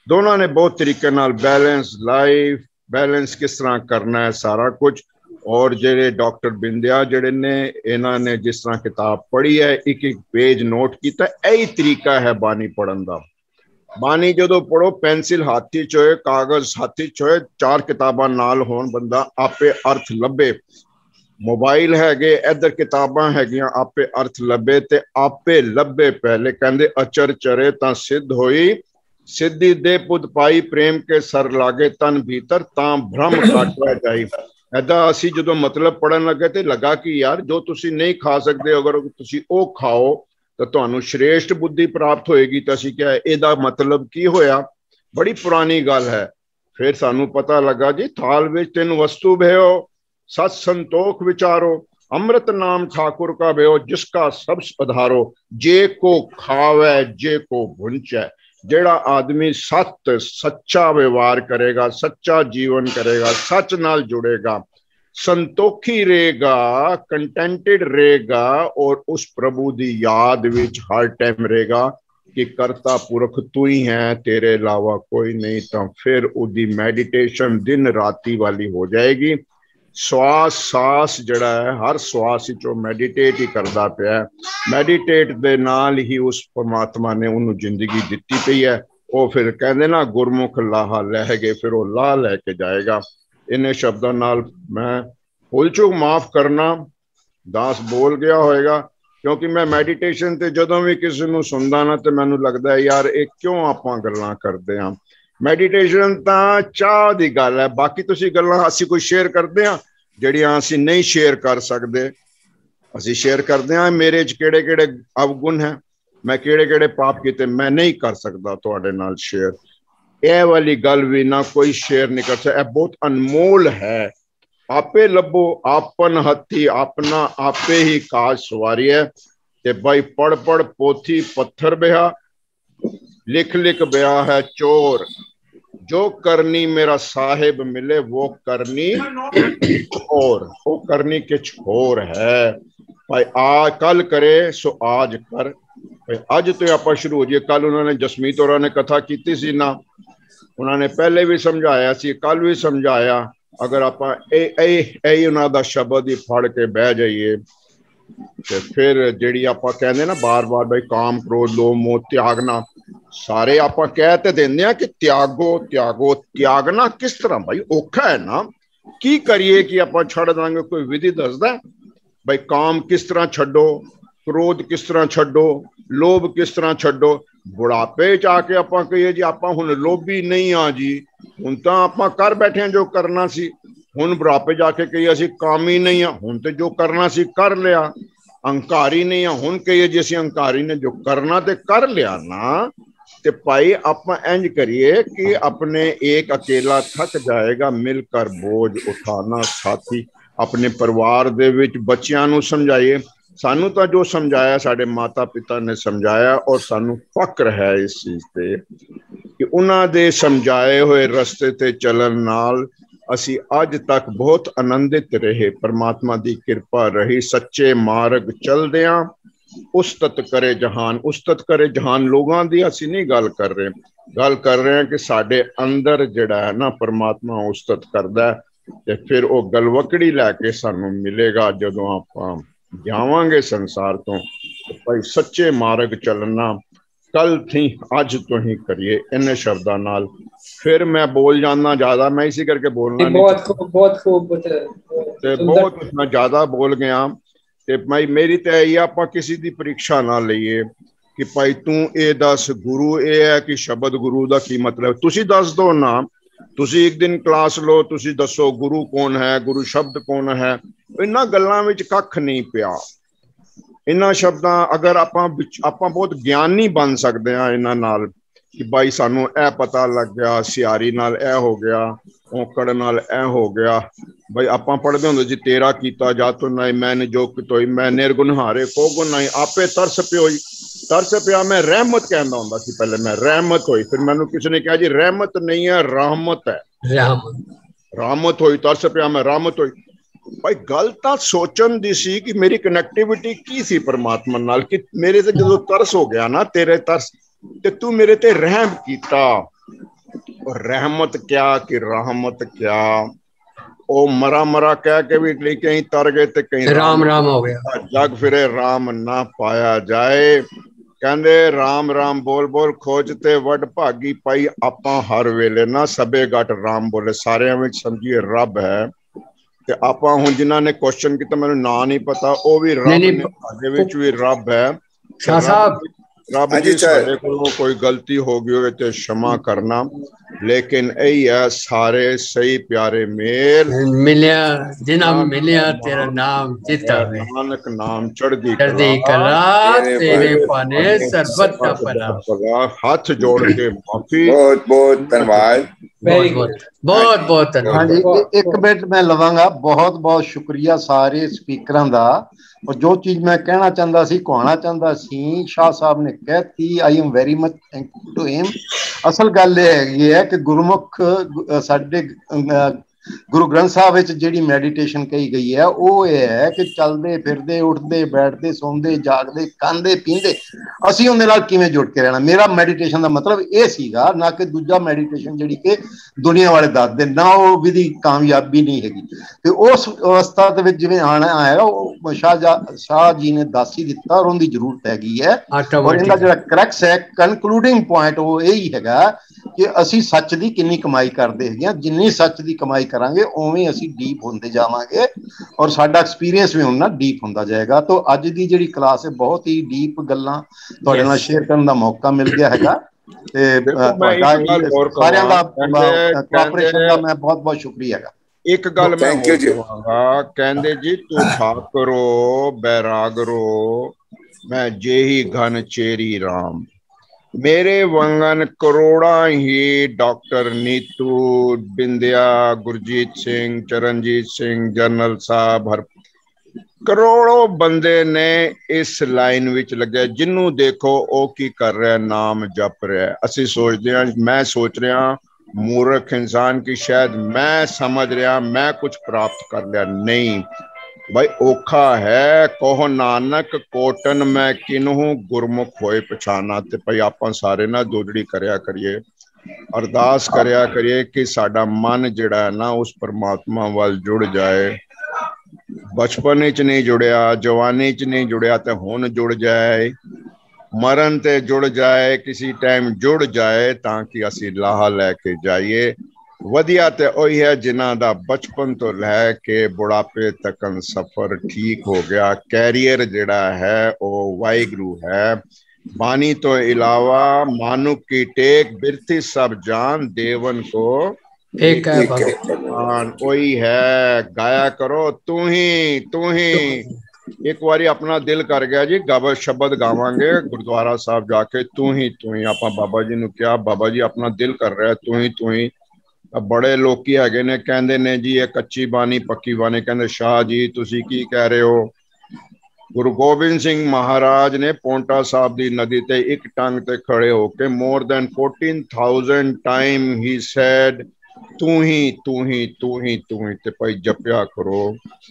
ਦੋਨਾਂ ਨੇ ਬਹੁਤ ਤਰੀਕੇ ਨਾਲ ਬੈਲੈਂਸ ਲਾਈਫ, ਬੈਲੈਂਸ ਕਿਸ ਤਰ੍ਹਾਂ ਕਰਨਾ ਹੈ ਸਾਰਾ ਕੁਝ। ਔਰ ਜਿਹੜੇ ਡਾਕਟਰ ਬਿੰਦਿਆ ਜਿਹੜੇ ਨੇ ਇਹਨਾਂ ਨੇ ਜਿਸ ਤਰ੍ਹਾਂ ਕਿਤਾਬ ਪੜ੍ਹੀ ਹੈ, ਇੱਕ ਇੱਕ ਪੇਜ ਨੋਟ ਕੀਤਾ। ਇਹੀ ਤਰੀਕਾ ਹੈ ਬਾਣੀ ਪੜ੍ਹਨ ਦਾ। ਬਾਣੀ ਜਦੋਂ ਪੜ੍ਹੋ ਪੈਨਸਿਲ ਹੱਥ 'ਚ ਹੋਏ, ਕਾਗਜ਼ ਹੱਥ 'ਚ ਹੋਏ, ਚਾਰ ਕਿਤਾਬਾਂ ਨਾਲ ਹੋਣ, ਬੰਦਾ ਆਪੇ ਅਰਥ ਲੱਭੇ। ਮੋਬਾਈਲ ਹੈਗੇ, ਇੱਧਰ ਕਿਤਾਬਾਂ ਹੈਗੀਆਂ, ਆਪੇ ਅਰਥ ਲੱਭੇ ਤੇ ਆਪੇ ਲੱਭੇ। ਪਹਿਲੇ ਕਹਿੰਦੇ ਅਚਰ ਚਰੇ ਤਾਂ ਸਿੱਧ ਹੋਈ, ਸਿੱਧੀ ਦੇ ਪੁੱਤ ਪਾਈ, ਪ੍ਰੇਮ ਕੇ ਸਰ ਲਾਗੇ ਤਨ ਭੀਤਰ ਤਾਂ ਭ੍ਰਮ ਕਾਟਿਆ ਜਾਈ। ਏਦਾਂ ਅਸੀਂ ਜਦੋਂ ਮਤਲਬ ਪੜ੍ਹਨ ਲੱਗੇ ਤੇ ਲੱਗਾ ਕਿ ਯਾਰ ਜੋ ਤੁਸੀਂ ਨਹੀਂ ਖਾ ਸਕਦੇ ਅਗਰ ਤੁਸੀਂ ਉਹ ਖਾਓ ਤਾਂ ਤੁਹਾਨੂੰ ਸ਼੍ਰੇਸ਼ਟ ਬੁੱਧੀ ਪ੍ਰਾਪਤ ਹੋਏਗੀ। ਤਾਂ ਅਸੀਂ ਕਿਹਾ ਇਹਦਾ ਮਤਲਬ ਕੀ ਹੋਇਆ? ਬੜੀ ਪੁਰਾਣੀ ਗੱਲ ਹੈ। ਫਿਰ ਸਾਨੂੰ ਪਤਾ ਲੱਗਾ ਜੀ ਥਾਲ ਵਿੱਚ ਤਿੰਨ ਵਸਤੂ ਭਿਓ, सत संतोख विचारो, अमृत नाम ठाकुर का भयो, जिसका सब आधारो, जे को खावे जे को भुंचे। जेड़ा आदमी सत सच्चा व्यवहार करेगा, सच्चा जीवन करेगा, सच नाल जुड़ेगा, संतोखी रहेगा, कंटेंटेड रहेगा और उस प्रभु दी याद विच हर टाइम रहेगा कि करता पुरख तू ही है, तेरे अलावा कोई नहीं। तो फिर उदी मेडिटेशन दिन राती वाली हो जाएगी। श्वास सास जड़ा है हर श्वास चो मैडिटेट ही करता पिया। मैडिटेट दे नाल ही उस परमात्मा ने उन्होंने जिंदगी दिती पई है। वो फिर कहते ना गुरमुख लाहा लह गए, फिर वो लाह लैके जाएगा। इन्हें शब्दों नाल मैं भूल चूक माफ करना, दास बोल गया होएगा, क्योंकि मैं मैडिटेशन ते जदों भी किसी नूं सुनदा ना ते मैनूं लगदा है यार ये क्यों आपां गल्लां करदे हां। मैडिटेशन ਤਾਂ ਚਾਹ ਦੀ ਗੱਲ ਹੈ। ਬਾਕੀ ਤੁਸੀਂ ਗੱਲਾਂ ਅਸੀਂ ਕੋਈ ਸ਼ੇਅਰ ਕਰਦੇ ਹਾਂ ਜਿਹੜੀਆਂ ਅਸੀਂ ਨਹੀਂ ਸ਼ੇਅਰ ਕਰ ਸਕਦੇ, ਅਸੀਂ ਸ਼ੇਅਰ ਕਰਦੇ ਹਾਂ ਮੇਰੇ 'ਚ ਕਿਹੜੇ ਕਿਹੜੇ ਅਵਗੁਣ ਹੈ, ਮੈਂ ਕਿਹੜੇ ਕਿਹੜੇ ਪਾਪ ਕੀਤੇ, ਮੈਂ ਨਹੀਂ ਕਰ ਸਕਦਾ ਤੁਹਾਡੇ ਨਾਲ ਸ਼ੇਅਰ। ਇਹ ਵਾਲੀ ਗੱਲ ਵੀ ਨਾ ਕੋਈ ਸ਼ੇਅਰ ਨਹੀਂ ਕਰ ਸਕਦਾ। ਇਹ ਬਹੁਤ ਅਨਮੋਲ ਹੈ। ਆਪੇ ਲੱਭੋ, ਆਪਨ ਹੱਥੀ ਆਪਣਾ ਆਪੇ ਹੀ ਕਾਜ ਸਵਾਰੀਐ। ਤੇ ਬਾਈ ਪੜ ਪੜ ਪੋਥੀ ਪੱਥਰ ਬਿਹਾ, लिख लिख बया है चोर, जो करनी मेरा साहिब मिले वो करनी और वो करनी किछ होर है। भाई आज कल करे सो आज कर। भाई अज तो आप शुरू हो जाइए। कल उन्होंने जसमीत होरां ने कथा की सी ना, उन्होंने पहले भी समझाया सी, कल भी समझाया। अगर आप उन्हों का शब्द ही फड़ के बह जाइए ਤੇ ਫਿਰ ਜਿਹੜੀ ਆਪਾਂ ਕਹਿੰਦੇ ਨਾ ਬਾਰ-ਬਾਰ ਬਈ ਕਾਮ ਕ੍ਰੋਧ ਲੋਭ ਮੋਹ ਤਿਆਗਨਾ, ਸਾਰੇ ਆਪਾਂ ਕਹਿ ਤੇ ਦਿੰਦੇ ਆ ਕਿ ਤਿਆਗੋ ਤਿਆਗੋ। ਤਿਆਗਨਾ ਕਿਸ ਤਰ੍ਹਾਂ ਭਾਈ? ਔਖਾ ਹੈ ਨਾ। ਕੀ ਕਰੀਏ ਕਿ ਆਪਾਂ ਛੱਡ ਦਾਂਗੇ? ਕੋਈ ਵਿਧੀ ਦੱਸਦਾ ਬਈ ਕਾਮ ਕਿਸ ਤਰ੍ਹਾਂ ਛੱਡੋ, ਕ੍ਰੋਧ ਕਿਸ ਤਰ੍ਹਾਂ ਛੱਡੋ, ਲੋਭ ਕਿਸ ਤਰ੍ਹਾਂ ਛੱਡੋ। ਬੁਢਾਪੇ ਚ ਆ ਕੇ ਆਪਾਂ ਕਹੀਏ ਜੀ ਆਪਾਂ ਹੁਣ ਲੋਭੀ ਨਹੀਂ ਆ ਜੀ, ਹੁਣ ਤਾਂ ਆਪਾਂ ਕਰ ਬੈਠੇ ਹਾਂ ਜੋ ਕਰਨਾ ਸੀ। ਹੁਣ ਬੁਢਾਪੇ ਜਾ ਕੇ ਕਹੀਏ ਅਸੀਂ ਕਾਮੀ ਨਹੀਂ ਆ, ਹੁਣ ਤੇ ਜੋ ਕਰਨਾ ਸੀ ਕਰ ਲਿਆ। ਅਹੰਕਾਰੀ ਨਹੀਂ ਆ, ਹੁਣ ਕਹੀਏ ਜੀ ਅਸੀਂ ਅਹੰਕਾਰੀ ਨੇ, ਜੋ ਕਰਨਾ ਤੇ ਕਰ ਲਿਆ ਨਾ। ਤੇ ਭਾਈ ਆਪਾਂ ਇੰਜ ਕਰੀਏ ਕਿ ਆਪਣੇ ਇੱਕ ਅਕੇਲਾ ਥੱਕ ਜਾਏਗਾ, ਮਿਲ ਕਰ ਬੋਝ ਉਠਾਣਾ ਸਾਥੀ। ਆਪਣੇ ਪਰਿਵਾਰ ਦੇ ਵਿੱਚ ਬੱਚਿਆਂ ਨੂੰ ਸਮਝਾਈਏ। ਸਾਨੂੰ ਤਾਂ ਜੋ ਸਮਝਾਇਆ ਸਾਡੇ ਮਾਤਾ ਪਿਤਾ ਨੇ ਸਮਝਾਇਆ, ਔਰ ਸਾਨੂੰ ਫਖਰ ਹੈ ਇਸ ਚੀਜ਼ ਤੇ ਕਿ ਉਹਨਾਂ ਦੇ ਸਮਝਾਏ ਹੋਏ ਰਸਤੇ ਤੇ ਚੱਲਣ ਨਾਲ ਅਸੀਂ ਅੱਜ ਤੱਕ ਬਹੁਤ ਆਨੰਦਿਤ ਰਹੇ। ਪਰਮਾਤਮਾ ਦੀ ਕਿਰਪਾ ਰਹੀ। ਸੱਚੇ ਮਾਰਗ ਚਲਦਿਆਂ ਉਸਤਤ ਕਰੇ ਜਹਾਨ। ਉਸਤਤ ਕਰੇ ਜਹਾਨ ਲੋਕਾਂ ਦੀ ਅਸੀਂ ਨਹੀਂ ਗੱਲ ਕਰ ਰਹੇ, ਗੱਲ ਕਰ ਰਹੇ ਹਾਂ ਕਿ ਸਾਡੇ ਅੰਦਰ ਜਿਹੜਾ ਹੈ ਨਾ ਪਰਮਾਤਮਾ ਉਸਤਤ ਕਰਦਾ, ਤੇ ਫਿਰ ਉਹ ਗਲਵਕੜੀ ਲੈ ਕੇ ਸਾਨੂੰ ਮਿਲੇਗਾ ਜਦੋਂ ਆਪਾਂ ਜਾਵਾਂਗੇ ਸੰਸਾਰ ਤੋਂ। ਭਾਈ ਸੱਚੇ ਮਾਰਗ ਚੱਲਣਾ ਕੱਲ ਥੀ ਅੱਜ ਤੋਂ ਹੀ ਕਰੀਏ। ਇੰਨੇ ਸ਼ਬਦਾਂ ਨਾਲ ਫਿਰ ਮੈਂ ਬੋਲ ਜਾਣਾ ਜ਼ਿਆਦਾ, ਮੈਂ ਇਸੇ ਕਰਕੇ ਬੋਲਣਾ ਨਹੀਂ, ਬਹੁਤ ਖੂਬ ਤੇ ਬਹੁਤ ਮੈਂ ਜ਼ਿਆਦਾ ਬੋਲ ਗਿਆ। ਤੇ ਭਾਈ ਮੇਰੀ ਤਾਂ ਇਹ ਆਪਾਂ ਕਿਸੇ ਦੀ ਪ੍ਰੀਖਿਆ ਨਾ ਲਈਏ ਕਿ ਭਾਈ ਤੂੰ ਇਹ ਦੱਸ ਗੁਰੂ ਇਹ ਹੈ ਕਿ ਸ਼ਬਦ ਗੁਰੂ ਦਾ ਕੀ ਮਤਲਬ, ਤੁਸੀਂ ਦੱਸ ਦੋ ਨਾ। ਤੁਸੀਂ ਇੱਕ ਦਿਨ ਕਲਾਸ ਲਓ, ਤੁਸੀਂ ਦੱਸੋ ਗੁਰੂ ਕੌਣ ਹੈ, ਗੁਰੂ ਸ਼ਬਦ ਕੌਣ ਹੈ। ਇਹਨਾਂ ਗੱਲਾਂ ਵਿੱਚ ਕੱਖ ਨਹੀਂ ਪਿਆ। ਇਹਨਾਂ ਸ਼ਬਦਾਂ ਅਗਰ ਆਪਾਂ ਬਹੁਤ ਗਿਆਨੀ ਬਣ ਸਕਦੇ ਹਾਂ ਇਹਨਾਂ ਨਾਲ ਕਿ ਭਾਈ ਸਾਨੂੰ ਇਹ ਪਤਾ ਲੱਗ ਗਿਆ, ਸਿਆਰੀ ਨਾਲ ਇਹ ਹੋ ਗਿਆ, ਔਕੜ ਨਾਲ ਇਹ ਹੋ ਗਿਆ। ਭਾਈ ਆਪਾਂ ਪੜ੍ਹਦੇ ਹੁੰਦੇ ਸੀ ਤੇਰਾ ਕੀਤਾ ਜਾਤੁ ਨਹੀਂ ਮੈਨ ਜੋ ਕਿਤੋਈ, ਮੈਂ ਨਿਰਗੁਨਹਾਰੇ ਕੋ ਗੁਣ ਨਹੀਂ ਆਪੇ ਤਰਸ ਪਿਓਈ। ਤਰਸ ਪਿਆ ਮੈਂ ਰਹਿਮਤ ਕਹਿੰਦਾ ਹੁੰਦਾ ਸੀ ਪਹਿਲੇ, ਮੈਂ ਰਹਿਮਤ ਹੋਈ। ਫਿਰ ਮੈਨੂੰ ਕਿਸੇ ਨੇ ਕਿਹਾ ਜੀ ਰਹਿਮਤ ਨਹੀਂ ਹੈ ਰਹਿਮਤ ਹੈ, ਰਹਿਮਤ ਹੋਈ। ਤਰਸ ਪਿਆ ਮੈਂ ਰਹਿਮਤ ਹੋਈ। ਭਾਈ ਗੱਲ ਤਾਂ ਸੋਚਣ ਦੀ ਸੀ ਕਿ ਮੇਰੀ ਕਨੈਕਟੀਵਿਟੀ ਕੀ ਸੀ ਪਰਮਾਤਮਾ ਨਾਲ, ਕਿ ਮੇਰੇ ਤੇ ਜਦੋਂ ਤਰਸ ਹੋ ਗਿਆ ਨਾ ਤੇਰੇ ਤਰਸ ਤੇ ਤੂੰ ਮੇਰੇ ਤੇ ਰਹਿਮ ਕੀਤਾ। ਔਰ ਰਹਿਮਤ ਕਿਆ ਕਿ ਰਹਿਮਤ ਕਿਆ, ਉਹ ਮਰਾ ਮਰਾ ਕਹਿ ਕੇ ਵੀ ਕहीं ਤਰ ਗਏ ਤੇ ਕहीं ਰਾਮ ਰਾਮ ਹੋ ਗਿਆ। ਜਗ ਫਿਰੇ ਰਾਮ ਨਾ ਪਾਇਆ ਜਾਏ। ਕਹਿੰਦੇ ਰਾਮ ਰਾਮ ਬੋਲ ਬੋਲ ਖੋਜ ਤੇ ਵੱਡ ਭਾਗੀ। ਭਾਈ ਆਪਾਂ ਹਰ ਵੇਲੇ ਨਾ ਸਭੇ ਘਟ ਰਾਮ ਬੋਲੇ, ਸਾਰਿਆਂ ਵਿੱਚ ਸਮਝੀਏ ਰੱਬ ਹੈ। ਤੇ ਆਪਾਂ ਹੁਣ ਜਿਨ੍ਹਾਂ ਨੇ ਕੁਐਸਚਨ ਕੀਤਾ ਮੈਨੂੰ ਨਾਂ ਨਹੀਂ ਪਤਾ, ਉਹ ਵੀ ਰੱਬ ਨੇ, ਸਾਡੇ ਵਿੱਚ ਵੀ ਰੱਬ ਹੈ। ਸ਼ਾਹ ਸਾਹਿਬ ਰੱਬ जी ਸਾਡੇ ਕੋਲੋਂ ਕੋਈ ਗਲਤੀ ਹੋ ਗਈ ਹੋਵੇ ਤੇ क्षमा ਕਰਨਾ, ਲੇਕਿਨ ਇਹ ਹੈ ਸਾਰੇ ਸਹੀ ਪਿਆਰੇ ਮੇਲ ਮਿਲਿਆ ਜਿਨ੍ਹਾਂ ਮਿਲਿਆ ਤੇਰਾ ਨਾਮ ਜਿੱਤਾ ਨਾਨਕ ਨਾਮ ਚੜ੍ਹਦੀ ਕਲਾ ਤੇਰੇ ਪਾਣੇ ਸਰਬਤ ਦਾ ਭਲਾ। ਹੱਥ ਜੋੜ ਕੇ ਮਾਫੀ, ਬਹੁਤ ਬਹੁਤ ਧੰਨਵਾਦ, ਬਹੁਤ ਬਹੁਤ ਧੰਨਵਾਦ। ਹਾਂਜੀ ਇੱਕ ਮਿੰਟ ਮੈਂ ਲਵਾਂਗਾ। ਬਹੁਤ ਬਹੁਤ ਸ਼ੁਕਰੀਆ ਸਾਰੇ ਸਪੀਕਰਾਂ ਦਾ। ਔਰ ਜੋ ਚੀਜ਼ ਮੈਂ ਕਹਿਣਾ ਚਾਹੁੰਦਾ ਸੀ, ਕਹਾਉਣਾ ਚਾਹੁੰਦਾ ਸੀ, ਸ਼ਾਹ ਸਾਹਿਬ ਨੇ ਕਹਿਤੀ। I am very much thankful to him. ਅਸਲ ਗੱਲ ਇਹ ਹੈਗੀ ਹੈ ਕਿ ਗੁਰਮੁਖ ਸਾਡੇ ਗੁਰੂ ਗ੍ਰੰਥ ਸਾਹਿਬ ਵਿੱਚ ਜਿਹੜੀ ਮੈਡੀਟੇਸ਼ਨ ਕਹੀ ਗਈ ਹੈ ਉਹ ਇਹ ਹੈ ਕਿ ਚੱਲਦੇ ਫਿਰਦੇ ਉੱਠਦੇ ਬੈਠਦੇ ਸੌਂਦੇ ਜਾਗਦੇ ਖਾਂਦੇ ਪੀਂਦੇ ਅਸੀਂ ਉਹਦੇ ਨਾਲ ਕਿਵੇਂ ਜੁੜ ਕੇ ਰਹਿਣਾ। ਮੇਰਾ ਮੈਡੀਟੇਸ਼ਨ ਦਾ ਮਤਲਬ ਇਹ ਸੀਗਾ, ਨਾ ਕਿ ਦੂਜਾ ਮੈਡੀਟੇਸ਼ਨ ਜਿਹੜੀ ਕਿ ਦੁਨੀਆ ਵਾਲੇ ਦੱਸਦੇ ਨਾ, ਉਹ ਵਿਧੀ ਕਾਮਯਾਬੀ ਨਹੀਂ ਹੈਗੀ। ਤੇ ਉਸ ਅਵਸਥਾ ਦੇ ਵਿੱਚ ਜਿਵੇਂ ਆਣਾ ਆਇਆ ਉਹ ਸ਼ਾਹ ਜੀ ਨੇ ਦੱਸ ਹੀ ਦਿੱਤਾ, ਔਰ ਉਹਦੀ ਜ਼ਰੂਰਤ ਹੈਗੀ ਹੈ। ਔਰ ਇਹਦਾ ਜਿਹੜਾ ਕਰੈਕਸ ਹੈ, ਕਨਕਲੂਡਿੰਗ ਪੁਆਇੰਟ ਉਹ ਇਹੀ ਹੈਗਾ ਕਿ ਅਸੀਂ ਸੱਚ ਦੀ ਕਿੰਨੀ ਕਮਾਈ ਕਰਦੇ ਹੈਗੇ ਹਾਂ। ਜਿੰਨੀ ਸੱਚ ਦੀ ਕਮਾਈ ਕਰਾਂਗੇ ਉਵੇਂ ਅਸੀਂ ਡੀਪ ਹੁੰਦੇ ਜਾਵਾਂਗੇ, ਔਰ ਸਾਡਾ ਐਕਸਪੀਰੀਅੰਸ ਵੀ ਉਹਨਾਂ ਡੀਪ ਹੁੰਦਾ ਜਾਏਗਾ। ਤਾਂ ਅੱਜ ਦੀ ਜਿਹੜੀ ਕਲਾਸ ਹੈ ਬਹੁਤ ਹੀ ਡੀਪ ਗੱਲਾਂ ਤੁਹਾਡੇ ਨਾਲ ਸ਼ੇਅਰ ਕਰਨ ਦਾ ਮੌਕਾ ਮਿਲ ਗਿਆ ਹੈਗਾ। ਤੇ ਸਾਰਿਆਂ ਦਾ ਕੋਆਪਰੇਸ਼ਨ ਦਾ ਮੈਂ ਬਹੁਤ ਬਹੁਤ ਸ਼ੁਕਰੀਆ ਹੈਗਾ। ਇੱਕ ਗੱਲ ਮੈਂ ਹੋਰ ਕਹਾਂਗਾ, ਕਹਿੰਦੇ ਜੀ ਤੂੰ ਠਾਕਰੋ ਬੈਰਾਗਰੋ ਮੈਂ ਜਿਹੀ ਘਨ ਚੇਰੀ ਰਾਮ। ਮੇਰੇ ਵੰਗਨ ਕਰੋੜਾਂ ਹੀ ਡਾਕਟਰ ਨੀਤੂ, ਬਿੰਦਿਆ, ਗੁਰਜੀਤ ਸਿੰਘ, ਚਰਨਜੀਤ ਸਿੰਘ, ਜਨਰਲ ਸਾਹਿਬ, ਕਰੋੜੋਂ ਬੰਦੇ ਨੇ ਇਸ ਲਾਈਨ ਵਿੱਚ ਲੱਗੇ। ਜਿਹਨੂੰ ਦੇਖੋ ਉਹ ਕੀ ਕਰ ਰਿਹਾ, ਨਾਮ ਜਪ ਰਿਹਾ। ਅਸੀਂ ਸੋਚਦੇ ਹਾਂ, ਮੈਂ ਸੋਚ ਰਿਹਾ ਮੂਰਖ ਇਨਸਾਨ ਕੀ ਸ਼ਾਇਦ ਮੈਂ ਸਮਝ ਰਿਹਾ ਮੈਂ ਕੁਝ ਪ੍ਰਾਪਤ ਕਰ ਲਿਆ। ਨਹੀਂ भाई औखा है कहो नानक कोटन मैं किन्हू गुरमुख होए पछाना। ते भाई आपां सारे ना जोजड़ी करया करिए, अरदास करया करिए कि साडा मन जिहड़ा है ना उस परमात्मा वाल जुड़ जाए। बचपन च नहीं जुड़िया, जवानी च नहीं जुड़िया ते हुण जुड़ जाए, मरण ते जुड़ जाए, किसी टाइम जुड़ जाए ताकि असी लाहा लैके जाइए। वधिया ते ओही है जिन्हां दा बचपन तो लैके बुढ़ापे तकन सफर ठीक हो गया। कैरियर जिहड़ा है वो वाहिगुरू है। बानी तो इलावा मानुक की टेक बिरथी सब जान देवन को एक है भगवान कोई है। गाया करो तू ही। एक बारी अपना दिल कर गया जी गब शब्द गावांगे गुरुद्वारा साहब जाके तू ही आपा बाबा जी ने क्या बाबा जी अपना दिल कर रहा है तू ही। अब बड़े लोग हैगे ने कहंदे ने जी ये कच्ची बानी पक्की बानी, कहंदे शाह जी तुसी की कह रहे हो। गुरु गोबिंद सिंह महाराज ने पौंटा साहब दी नदी ते एक टंग ते खड़े होके more than 14,000 time he said तू ही ते भाई जपया करो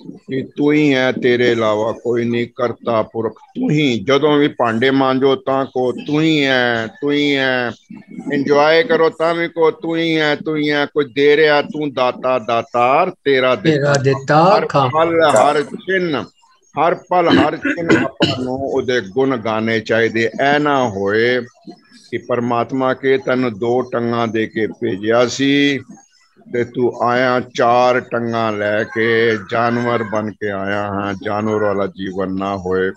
कि तू ही है, तेरे अलावा कोई नहीं, करता पुरख तू ही। जदों भी भांडे मांजो ता को तू ही है, एंजॉय करो ता भी को तू ही है। कोई दे रहा तू दातार तेरा दिता हर पल हर चिन्ह हर पल हर चिन्ह ਆਪਾਂ ਨੂੰ ਉਹਦੇ ਗੁਣ ਗਾਣੇ ਚਾਹੀਦੇ। ਐ ਨਾ ਹੋਏ ਕਿ परमात्मा के ਤੈਨੂੰ 2 ਟੰਗਾਂ ਦੇ ਕੇ ਭੇਜਿਆ ਸੀ ਤੇ ਤੂੰ ਆਇਆ 4 ਟੰਗਾਂ ਲੈ ਕੇ ਜਾਨਵਰ ਬਣ ਕੇ ਆਇਆ ਹਾਂ। ਜਾਨਵਰ ਵਾਲਾ ਜੀਵਨ ਨਾ ਹੋਏ,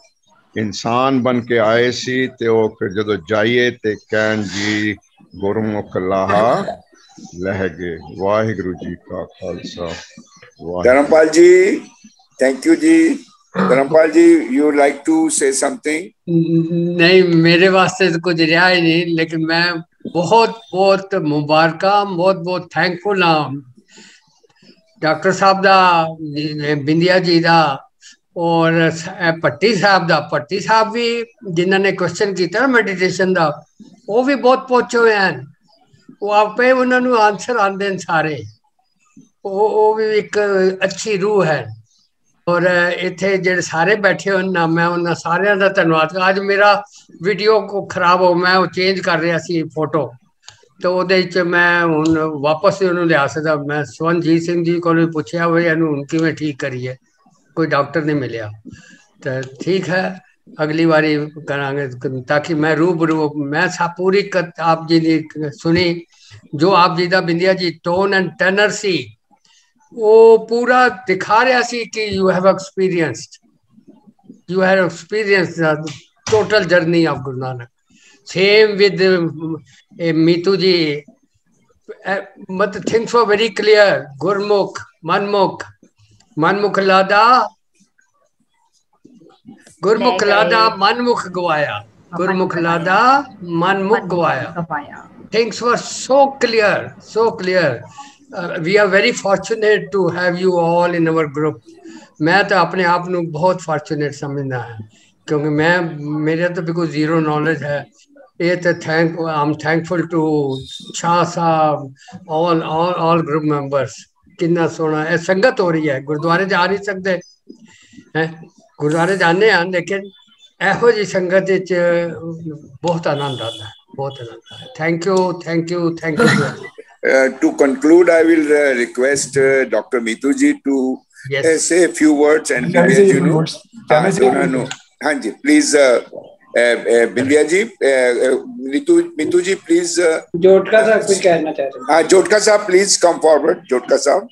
ਇਨਸਾਨ ਬਣ ਕੇ ਆਏ ਸੀ ਤੇ ਉਹ ਫਿਰ ਜਦੋਂ ਜਾਈਏ ਤੇ ਕਹਿਣ ਜੀ ਗੁਰਮੁਖ ਲਾਹਾ ਲਹਿ ਗਏ। ਵਾਹਿਗੁਰੂ ਜੀ ਕਾ Khalsa. Dharampal ji, thank you ji. Dharampal ji, you like to say something? नहीं, मेरे वास्ते तो कुछ रहा ही नहीं, लेकिन मैं बहुत मुबारक, बहुत थैंकफुल हाँ डॉक्टर साहब दा, बिंदिया जी दा और भट्टी साहब भी जिन्होंने क्वेश्चन किया ना मैडिटेशन दा, वो भी बहुत पहुंचे हुए हैं। वो आपे उन्होंने आंसर आते हैं सारे। वो भी एक अच्छी रूह है। और इतने जो सारे बैठे हो ना, मैं उन्होंने सारे का धन्यवाद। आज मेरा वीडियो को खराब हो, मैं वो चेंज कर रहा सी फोटो, तो वो मैं हूँ वापस उन्होंने लिया सकता। मैं स्वनजीत सिंह जी को भी पूछा भाई हूँ किमें ठीक करिए, कोई डॉक्टर नहीं मिले। तो ठीक है, अगली बारी करांगे, ताकि मैं रूबरू मैं पूरी आप जी ने सुनी जो आप जी का बिंदिया जी टोन एंड टेनर सी, वो पूरा दिखा रहा सी कि you have experienced total journey of Guru Nanak. Same with Meetu जी, मतलब थिंग्स वर वेरी क्लियर। गुरमुख मनमुख लादा गुरमुख लादा मनमुख गवाया, गुरमुख लादा मनमुख गवाया। Things were so clear. We are very fortunate to have you all in our group. मैं तो अपने आप को बहुत फॉर्चुनेट समझना है, क्योंकि मेरे तो बिल्कुल जीरो नॉलेज है। ये तो I am thankful to Shah Sahab, all group members. कितना सोना है, संगत हो रही है। गुरुद्वारे जा नहीं सकते हैं, गुरुद्वारे जाने हैं, लेकिन ऐहो जी संगत बहुत आनंद आता है, बहुत आनंद आता है। Thank you. To conclude, I will request Dr. Meetu ji to say a few words and Hanji, please, Bindya ji, Meetu ji, please. जोटका साहब कुछ कहना चाहते हैं? Jotka साहब, please come forward. Jotka साहब.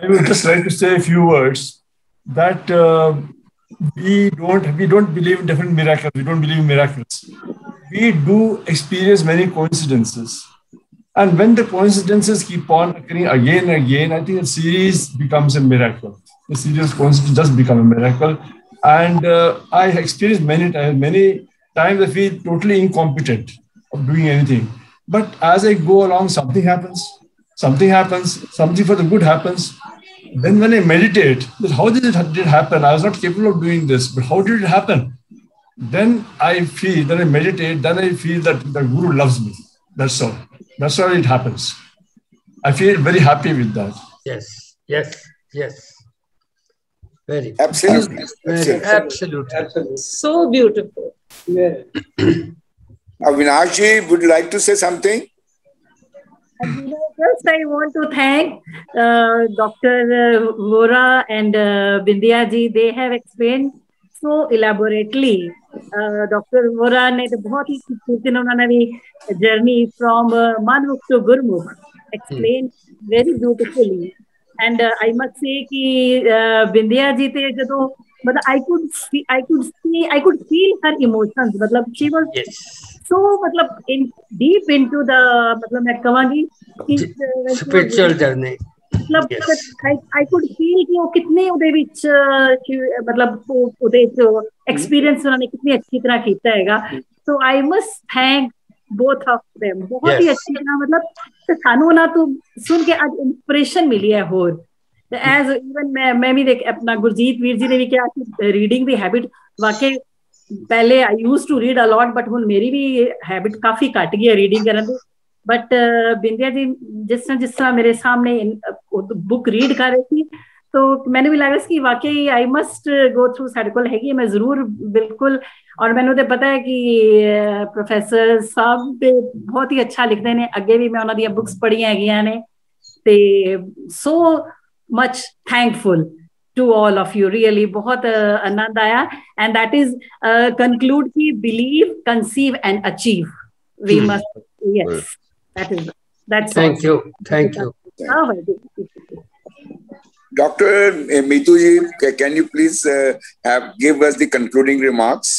I would just like to say a few words that we don't believe in different miracles. We don't believe in miracles. We do experience many coincidences. And when the coincidences keep on occurring again and again, I think the series becomes a miracle. The series of coincidences does become a miracle. And I experienced many times I feel totally incompetent of doing anything. But as I go along, something for the good happens. Then when I meditate, how did it happen? I was not capable of doing this, but how did it happen? Then I feel, then I meditate, then I feel that the Guru loves me. That's all. That's how it happens. I feel very happy with that. Yes. Very. Absolutely. So beautiful. Yeah. Avinash ji, would you like to say something? First, I want to thank Dr. Vora and Bindya ji. They have explained so elaborately. Dr. Vora ने तो बहुत ही खूबसूरती उन्होंने भी journey from Manmukh to Gurmukh explained very beautifully. And I must say कि बिंदिया जी ते जो but I could feel her emotions. मतलब she was so मतलब in deep into the मतलब मैं कहूँगी spiritual journey. मतलब I could feel कि वो कितने ਉਹਦੇ ਵਿੱਚ मतलब ਉਹਦੇ experience उन्होंने कितनी अच्छी तरह कीता हैगा. So I must thank both of them. बहुत ही अच्छी तरह मतलब सानू ना तो सुन के आज इंस्पिरेशन मिली है और एज इवन मैं भी देख अपना गुरजीत वीर जी ने भी किया कि रीडिंग दी हैबिट वाकई पहले I used to read a lot but हुन मेरी भी हैबिट काफी घट गई है रीडिंग करने दी. बट बिंदिया जी जिस तरह मेरे सामने बुक रीड कर रही थी तो मैंने भी लगा कि वाकई आई मस्ट गो थ्रू साडे कोल हैगी मैं जरूर बिल्कुल. और मैंने तो पता है कि प्रोफेसर साहब ते बहुत ही अच्छा लिखते हैं. अगे भी मैं उन्होंने दी बुक्स पढ़िया हैगियां ने ते so much thankful to all of you. Really बहुत आनंद आया. एंड दैट इज कंक्लूड की believe conceive and achieve we must. Yes that's thank you. Dr. Meetu ji, can you please give us the concluding remarks?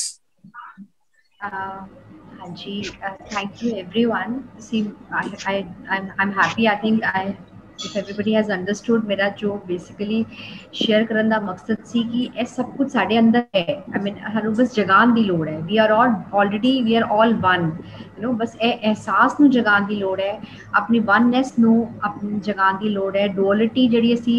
Ji, thank you everyone. See, I'm happy. I think if everybody has understood मेरा जो basically share करने का मकसद सी कि ये सब कुछ साढ़े अंदर है. I mean हमें बस जगान दी लोड़ है. We are all one. You know, बस एहसास नू जगान दी लोड़ है. अपनी oneness नू अपनी जगान दी लोड़ है. Duality जड़ी असी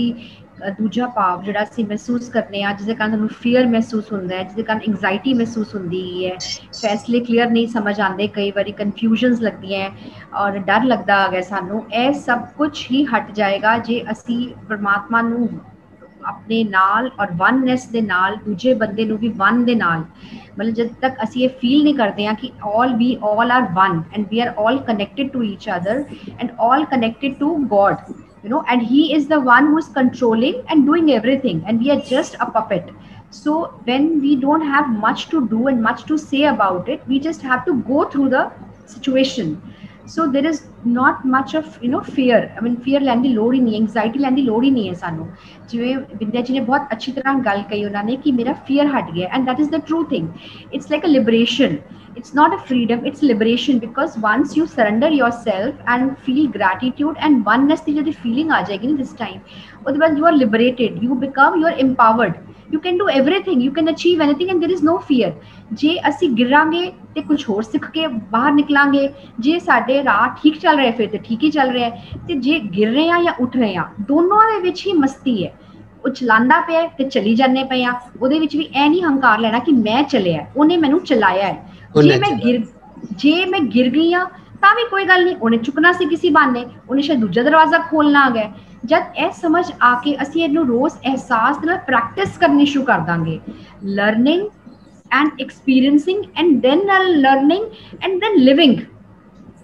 दूजा भाव जिहड़ा असीं महसूस करने आ जिसदे कारण सानूं fear महसूस हुंदा है, जिसदे कारण anxiety महसूस हुंदी है, फैसले क्लियर नहीं समझ आते, कई बारी कन्फ्यूजनस लगदियां हैं और डर लगदा आ गया सानूं. यह सब कुछ ही हट जाएगा जे असीं परमात्मा नूं अपने नाल और वननेस दे नाल दूजे बंदे नूं भी वन दे नाल मतलब जब तक असीं ये फील नहीं करते हैं कि we all are one and we are all connected to each other and all connected to God. You know, and he is the one who is controlling and doing everything and we are just a puppet. So when we don't have much to do and much to say about it, we just have to go through the situation. So there is not much of fear. I mean fear ਲੈਣ ਦੀ ਲੋੜ ਹੀ ਨਹੀਂ, anxiety ਲੈਣ ਦੀ ਲੋੜ ਹੀ ਨਹੀਂ ਹੈ ਸਾਨੂੰ. ਜਿਵੇਂ ਵਿਦਿਆ ਜੀ ਨੇ ਬਹੁਤ ਅੱਛੀ ਤਰ੍ਹਾਂ ਗੱਲ ਕਹੀ ਉਹਨਾਂ ਨੇ ਕਿ ਮੇਰਾ fear ਹਟ ਗਿਆ and that is the true thing. It's like a liberation. It's not a freedom, it's liberation because once you surrender yourself and feel gratitude and oneness ਦੀ ਜਿਹੜੀ feeling ਆ ਜਾਏਗੀ ਨਾ this time, ਉਹਦੇ ਬਾਅਦ you are liberated, you are empowered. You can do everything, you can achieve anything and there is no fear. ਜੇ ਅਸੀਂ ਗਿਰਾਂਗੇ ਤੇ ਕੁਝ ਹੋਰ ਸਿੱਖ ਕੇ ਬਾਹਰ ਨਿਕਲਾਂਗੇ. ਜੇ ਸਾਡੇ ਰਾਹ ਠੀਕ ਚੱਲ ਰਿਹਾ ਫਿਰ ਤੇ ਠੀਕ ਹੀ ਚੱਲ ਰਿਹਾ ਹੈ ਤੇ ਜੇ ਗਿਰ ਰਹੇ ਆ ਜਾਂ ਉੱਠ ਰਹੇ ਆ ਦੋਨੋਂ ਦੇ ਵਿੱਚ ਹੀ ਮਸਤੀ ਹੈ. ਉਹ ਚਲਾਉਂਦਾ ਪਿਆ ਤੇ ਚਲੀ ਜਾਂਦੇ ਪਏ ਆ. ਉਹਦੇ ਵਿੱਚ ਵੀ ਇਹ ਨਹੀਂ ਹੰਕਾਰ ਲੈਣਾ ਕਿ ਮੈਂ ਚੱਲਿਆ, ਉਹਨੇ ਮੈਨੂੰ ਚਲਾਇਆ ਹੈ. ਜੇ ਮੈਂ ਗਿਰ ਗਈ ਆ ਤਾਂ ਵੀ ਕੋਈ ਗੱਲ ਨਹੀਂ, ਉਹਨੇ ਚੁੱਕਣਾ ਸੀ ਕਿਸੇ ਬਹਾਨੇ, ਉਹਨੇ ਸ਼ਾਇਦ ਦੂਜਾ ਦਰਵਾਜ਼ਾ ਖੋਲਣਾ ਆ ਗਿਆ. ਜਦ ਇਹ ਸਮਝ ਆ ਕੇ ਅਸੀਂ ਇਹਨੂੰ ਰੋਜ਼ ਅਹਿਸਾਸ ਨਾਲ ਪ੍ਰੈਕਟਿਸ ਕਰਨੀ ਸ਼ੁਰੂ ਕਰ ਦਾਂਗੇ. Learning and experiencing and then learning and then living.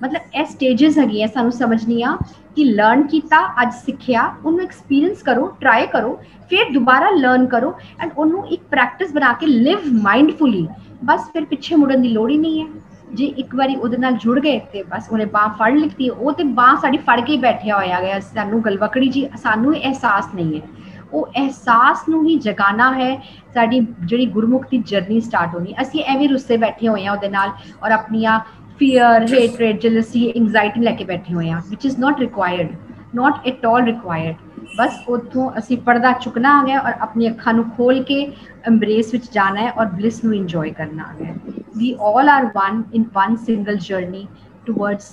मतलब ਇਹ ਸਟੇजेस ਹੈਗੀਆਂ ਸਾਨੂੰ ਸਮਝਣੀਆਂ ਕਿ ਲਰਨ ਕੀਤਾ, ਅੱਜ ਸਿੱਖਿਆ, ਉਹਨੂੰ ਐਕਸਪੀਰੀਅੰਸ ਕਰੋ, ਟਰਾਈ ਕਰੋ, ਫਿਰ ਦੁਬਾਰਾ ਲਰਨ ਕਰੋ ਐਂਡ ਉਹਨੂੰ ਇੱਕ ਪ੍ਰੈਕਟਿਸ ਬਣਾ ਕੇ ਲਿਵ ਮਾਈਂਡਫੁਲੀ. ਬਸ ਫਿਰ ਪਿੱਛੇ ਮੁੜਨ ਦੀ ਲੋੜ ਹੀ ਨਹੀਂ ਹੈ. ਜੇ ਇੱਕ ਵਾਰੀ ਉਹਦੇ ਨਾਲ ਜੁੜ ਗਏ ਤੇ ਬਸ ਉਹਨੇ ਬਾਹ ਫੜ ਲਿੱਤੀ, ਉਹ ਤੇ ਬਾਹ ਸਾਡੀ ਫੜ ਕੇ ਬੈਠਿਆ ਹੋਇਆ ਗਿਆ. ਸਾਨੂੰ ਗਲਵਕੜੀ ਜੀ ਸਾਨੂੰ ਅਹਿਸਾਸ ਨਹੀਂ ਹੈ. ਉਹ ਅਹਿਸਾਸ ਨੂੰ ਹੀ ਜਗਾਣਾ ਹੈ. ਸਾਡੀ ਜਿਹੜੀ ਗੁਰਮੁਖ ਦੀ ਜਰਨੀ ਸਟਾਰਟ ਹੋਣੀ. ਅਸੀਂ ਐਵੇਂ ਰੁੱਸੇ ਬੈਠੇ ਹੋਏ ਹਾਂ ਉਹਦੇ ਨਾਲ ਔਰ ਆਪਣੀਆਂ fear, hatred, jealousy, anxiety ਲੈ ਕੇ ਬੈਠੇ ਹੋਏ ਹਾਂ which is not required, not at all required. ਬਸ ਉੱਥੋਂ ਅਸੀਂ ਪਰਦਾ ਚੁੱਕਣਾ ਆ ਗਿਆ ਔਰ ਆਪਣੀ ਅੱਖਾਂ ਨੂੰ ਖੋਲ ਕੇ embrace ਵਿੱਚ ਜਾਣਾ ਹੈ ਔਰ bliss ਨੂੰ enjoy ਕਰਨਾ ਆ ਗਿਆ. We all are one in one single journey towards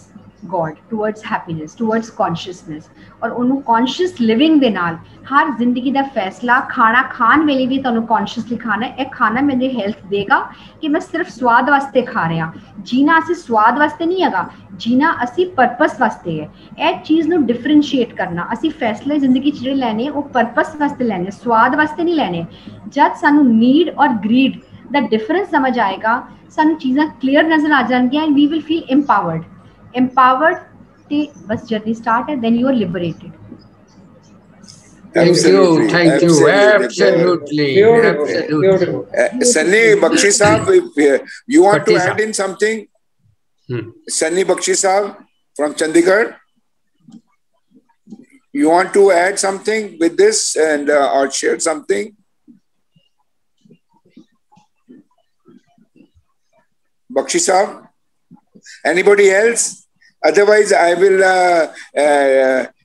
God, towards happiness, towards consciousness. और ਉਹਨੂੰ conscious living ਦੇ ਨਾਲ ਹਰ ਜ਼ਿੰਦਗੀ ਦਾ ਫੈਸਲਾ ਖਾਣਾ ਖਾਣ ਵੇਲੇ ਵੀ ਤੁਹਾਨੂੰ consciously ਖਾਣਾ ਹੈ. ਇਹ ਖਾਣਾ ਮੇਰੇ ਹੈਲਥ ਦੇਗਾ ਕਿ ਮੈਂ ਸਿਰਫ ਸਵਾਦ ਵਾਸਤੇ ਖਾ ਰਿਹਾ. ਜੀਣਾ ਅਸੀਂ ਸਵਾਦ ਵਾਸਤੇ ਨਹੀਂ ਹੈਗਾ, ਜੀਣਾ ਅਸੀਂ ਪਰਪਸ ਵਾਸਤੇ ਹੈ. ਇਹ ਚੀਜ਼ ਨੂੰ ਡਿਫਰੈਂਸ਼ੀਏਟ ਕਰਨਾ. ਅਸੀਂ ਫੈਸਲੇ ਜ਼ਿੰਦਗੀ 'ਚ ਜਿਹੜੇ ਲੈਣੇ ਉਹ ਪਰਪਸ ਵਾਸਤੇ ਲੈਣੇ, ਸਵਾਦ ਵਾਸਤੇ ਨਹੀਂ ਲੈਣੇ. ਜਦ ਸਾਨੂੰ ਨੀਡ ਔਰ ਗਰੀਡ ਦਾ ਡਿਫਰੈਂਸ ਸਮਝ ਆਏਗਾ, ਸਾਨੂੰ ਚੀਜ਼ਾਂ ਕਲੀਅਰ ਨਜ਼ਰ ਆ ਜਾਣਗੀਆਂ and we will feel empowered. ਤੇ ਬਸ ਜਰਨੀ ਸਟਾਰਟ ਹੈ, then you are liberated. Thank you, absolutely. Sunny Bakshi Sahab, you want to add in something? Sunny Bakshi Sahab from Chandigarh, you want to add something with this and or share something? Bakshi Saab? Anybody else? Otherwise, I will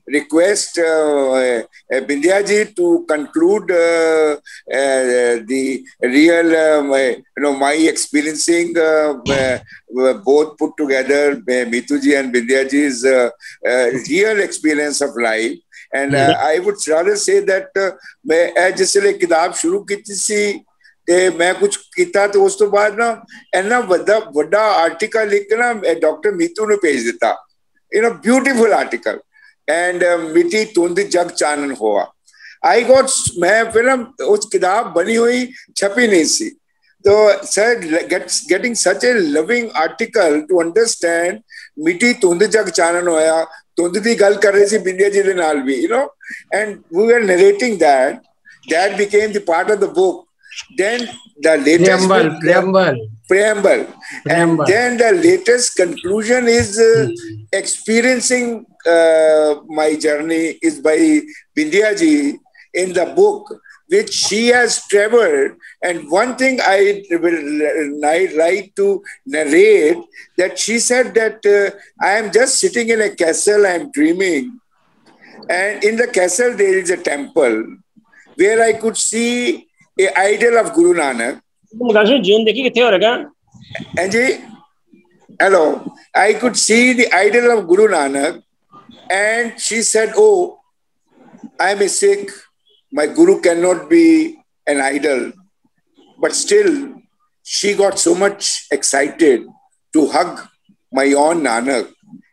request Bindya ji to conclude the real, my experiencing both put together, Mitu ji and Bindya ji's real experience of life. And I would rather say that मैं जिसले किताब शुरू की थी ਤੇ ਮੈਂ ਕੁਝ ਕੀਤਾ ਤੇ ਉਸ ਤੋਂ ਬਾਅਦ ਨਾ ਇੰਨਾ ਵੱਡਾ ਆਰਟੀਕਲ ਲਿਖ ਕੇ ਨਾ ਡਾਕਟਰ ਮੀਤੂ ਨੂੰ ਭੇਜ ਦਿੱਤਾ ਬਿਊਟੀਫੁਲ ਆਰਟੀਕਲ ਐਂਡ ਮਿੱਟੀ ਧੁੰਦ ਜਗ ਚਾਨਣ ਹੋਆ आई गॉट मैं फिल्म उस किताब बनी हुई छपी नहीं सी तो sir getting such A loving article to understand मिट्टी धुंद जग चानण होया धुंद की गल कर रहे सी बिंदिया जी दे नाल भी and we were narrating that became the part of the book. Then the latest preamble. And then the latest conclusion is experiencing my journey is by Bindya ji in the book which she has traveled. And one thing I will like to narrate that she said that I am just sitting in a castle, I am dreaming, and in the castle there is a temple where I could see a idol of Guru Nanak. Hello. I could see the idol of Guru Nanak, and she said, "Oh, I am a Sikh. My Guru cannot be an idol." But still, she got so much excited to hug my own Nanak,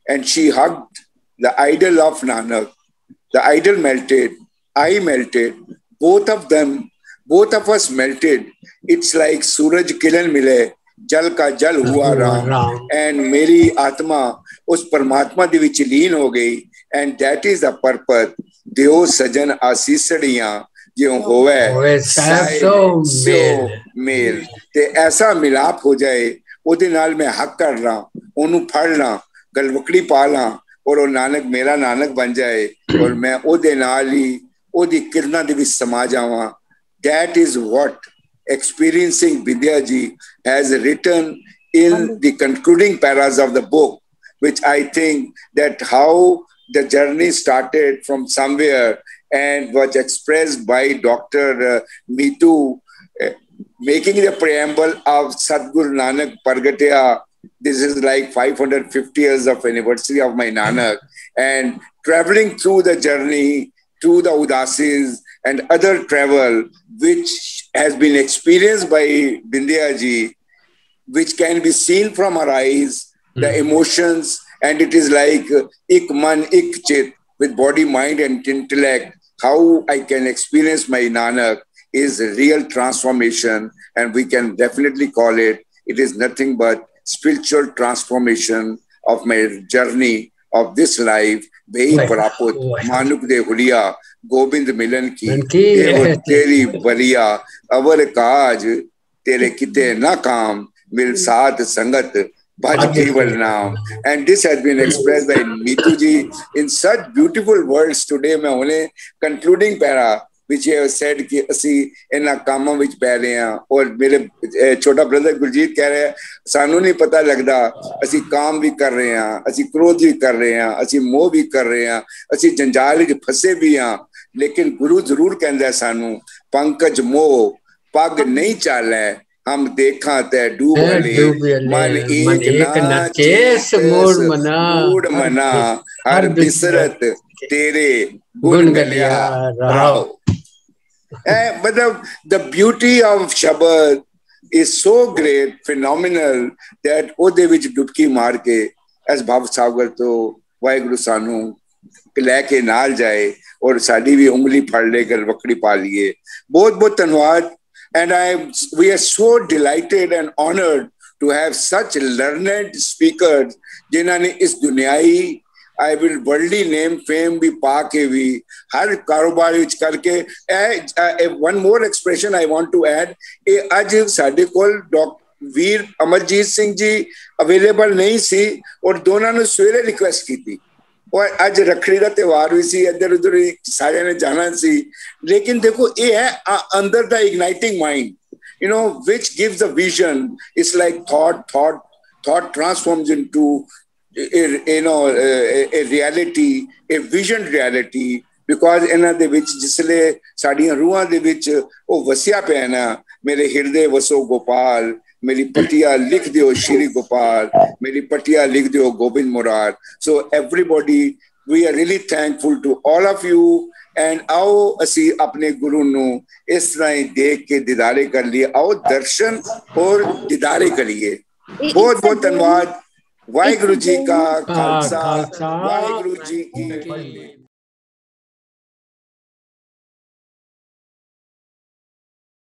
and she hugged the idol of Nanak. The idol melted. I melted. Both of us melted. It's like सूरज किरण मिले जल का जल हुआ Ram and मेरी आत्मा उस परमात्मा दे विच लीन हो गई and that is the purpose. दियो सजन आसीसड़ियां जियों होवे सो मेल ते ऐसा मिलाप हो जाए ਉਹਦੇ ਨਾਲ मैं हक कर रहा ਉਹਨੂੰ ਫੜ ਲਾਂ ਗਲਵਕੜੀ ਪਾ ਲਾਂ ਔਰ ਉਹ ਨਾਨਕ ਮੇਰਾ ਨਾਨਕ ਬਣ ਜਾਏ ਔਰ ਮੈਂ ਉਹਦੇ ਨਾਲ ਹੀ ਉਹਦੀ ਕਿਰਨਾਂ ਦੇ ਵਿੱਚ ਸਮਾ ਜਾਵਾਂ. That is what experiencing Bindya ji has written in the concluding paras of the book, which I think that how the journey started from somewhere and was expressed by Dr. Mitu, making the preamble of Sadguru Nanak Pargatya. This is like 550 years of anniversary of my Nanak, and traveling through the journey, through the Udasis and other travel, which has been experienced by Bindya ji, which can be seen from her eyes, the emotions, and it is like ik man ik chit, with body, mind and intellect, how I can experience my Nanak is a real transformation, and we can definitely call it is nothing but spiritual transformation of my journey of this life. Vehi praput manuk de huliya Govind मिलन की तेरी बलिया अवर काज तेरे किते ना काम मिल साथ संगत भज केवल नाम. And this has been expressed by Mitu ji in such beautiful words today. मैं उन्हें concluding para which he has said कि ਅਸੀਂ ਇਹਨਾਂ ਕਾਮਾਂ ਵਿੱਚ ਪੈ ਰਹੇ ਹਾਂ ਔਰ ਮੇਰੇ ਛੋਟਾ ਬ੍ਰਦਰ ਗੁਰਜੀਤ ਕਹਿ ਰਿਹਾ ਸਾਨੂੰ ਨਹੀਂ ਪਤਾ ਲੱਗਦਾ ਅਸੀਂ ਕਾਮ ਵੀ ਕਰ ਰਹੇ ਹਾਂ ਅਸੀਂ ਕ੍ਰੋਧ ਵੀ ਕਰ ਰਹੇ ਹਾਂ ਅਸੀਂ ਮੋਹ ਵੀ ਕਰ ਰਹੇ ਹਾਂ ਅਸੀਂ ਜੰਜਾਲ ਵਿੱਚ ਫਸੇ ਵੀ ਹਾਂ लेकिन गुरु जरूर कहता है सानू पंकज मोह पग नहीं चालै हम देखा ते डूब मन एक नाचेस मूड मना हर बिसरत तेरे गुण गलिया राव. मतलब the beauty of Shabad is so great, phenomenal that ਉਹਦੇ ਵਿੱਚ ਡੁਬਕੀ ਮਾਰ ਕੇ ਇਸ ਭਵ ਸਾਗਰ ਤੋਂ ਵਾਹਿਗੁਰੂ ਸਾਨੂੰ ਲੈ ਕੇ ਨਾਲ ਜਾਏ और साड़ी भी उंगली फड़ लेकर वकड़ी पा लिए. बहुत बहुत धन्यवाद. And we are so delighted and honored to have such learned speakers जिन्होंने इस दुनियाई I will worldly name fame भी पाके भी हर कारोबार विच करके one more expression I want to add. आज साडे कोल डॉक्टर वीर अमरजीत सिंह जी अवेलेबल नहीं सी और दोनों ने सवेरे रिक्वेस्ट की थी और आज रखड़ी का त्योहार भी सी इधर उधर सारे ने जाना सी लेकिन देखो ये है अंदर दा igniting mind which gives a vision. It's like thought transforms into a reality, a vision reality. Because ਇਹਨਾਂ ਦੇ ਵਿੱਚ ਜਿਸਲੇ ਸਾਡੀਆਂ ਰੂਹਾਂ ਦੇ ਵਿੱਚ ਉਹ ਵਸਿਆ ਪਿਆ ਨਾ, ਮੇਰੇ ਹਿਰਦੇ ਵਸੋ ਗੋਪਾਲ, ਮੇਰੀ ਪਟਿਆ ਲਿਖ ਦਿਓ ਸ਼੍ਰੀ ਗੋਪਾਲ, ਮੇਰੀ ਪਟਿਆ ਲਿਖ ਦਿਓ ਗੋਬਿੰਦ ਮੁਰਾਦ. So everybody, we are really thankful to all of you. And आओ ਅਸੀਂ ਆਪਣੇ ਗੁਰੂ ਨੂੰ ਇਸ ਤਰ੍ਹਾਂ ਹੀ ਦੇਖ ਕੇ ਦੀਦਾਰੇ ਕਰ ਲਈਏ. ਆਓ ਦਰਸ਼ਨ ਔਰ ਦੀਦਾਰੇ ਕਰੀਏ. ਬਹੁਤ ਬਹੁਤ ਧੰਨਵਾਦ. ਵਾਹਿਗੁਰੂ ਜੀ ਕਾ ਖਾਲਸਾ, ਵਾਹਿਗੁਰੂ ਜੀ ਕੀ ਫਤਿਹ.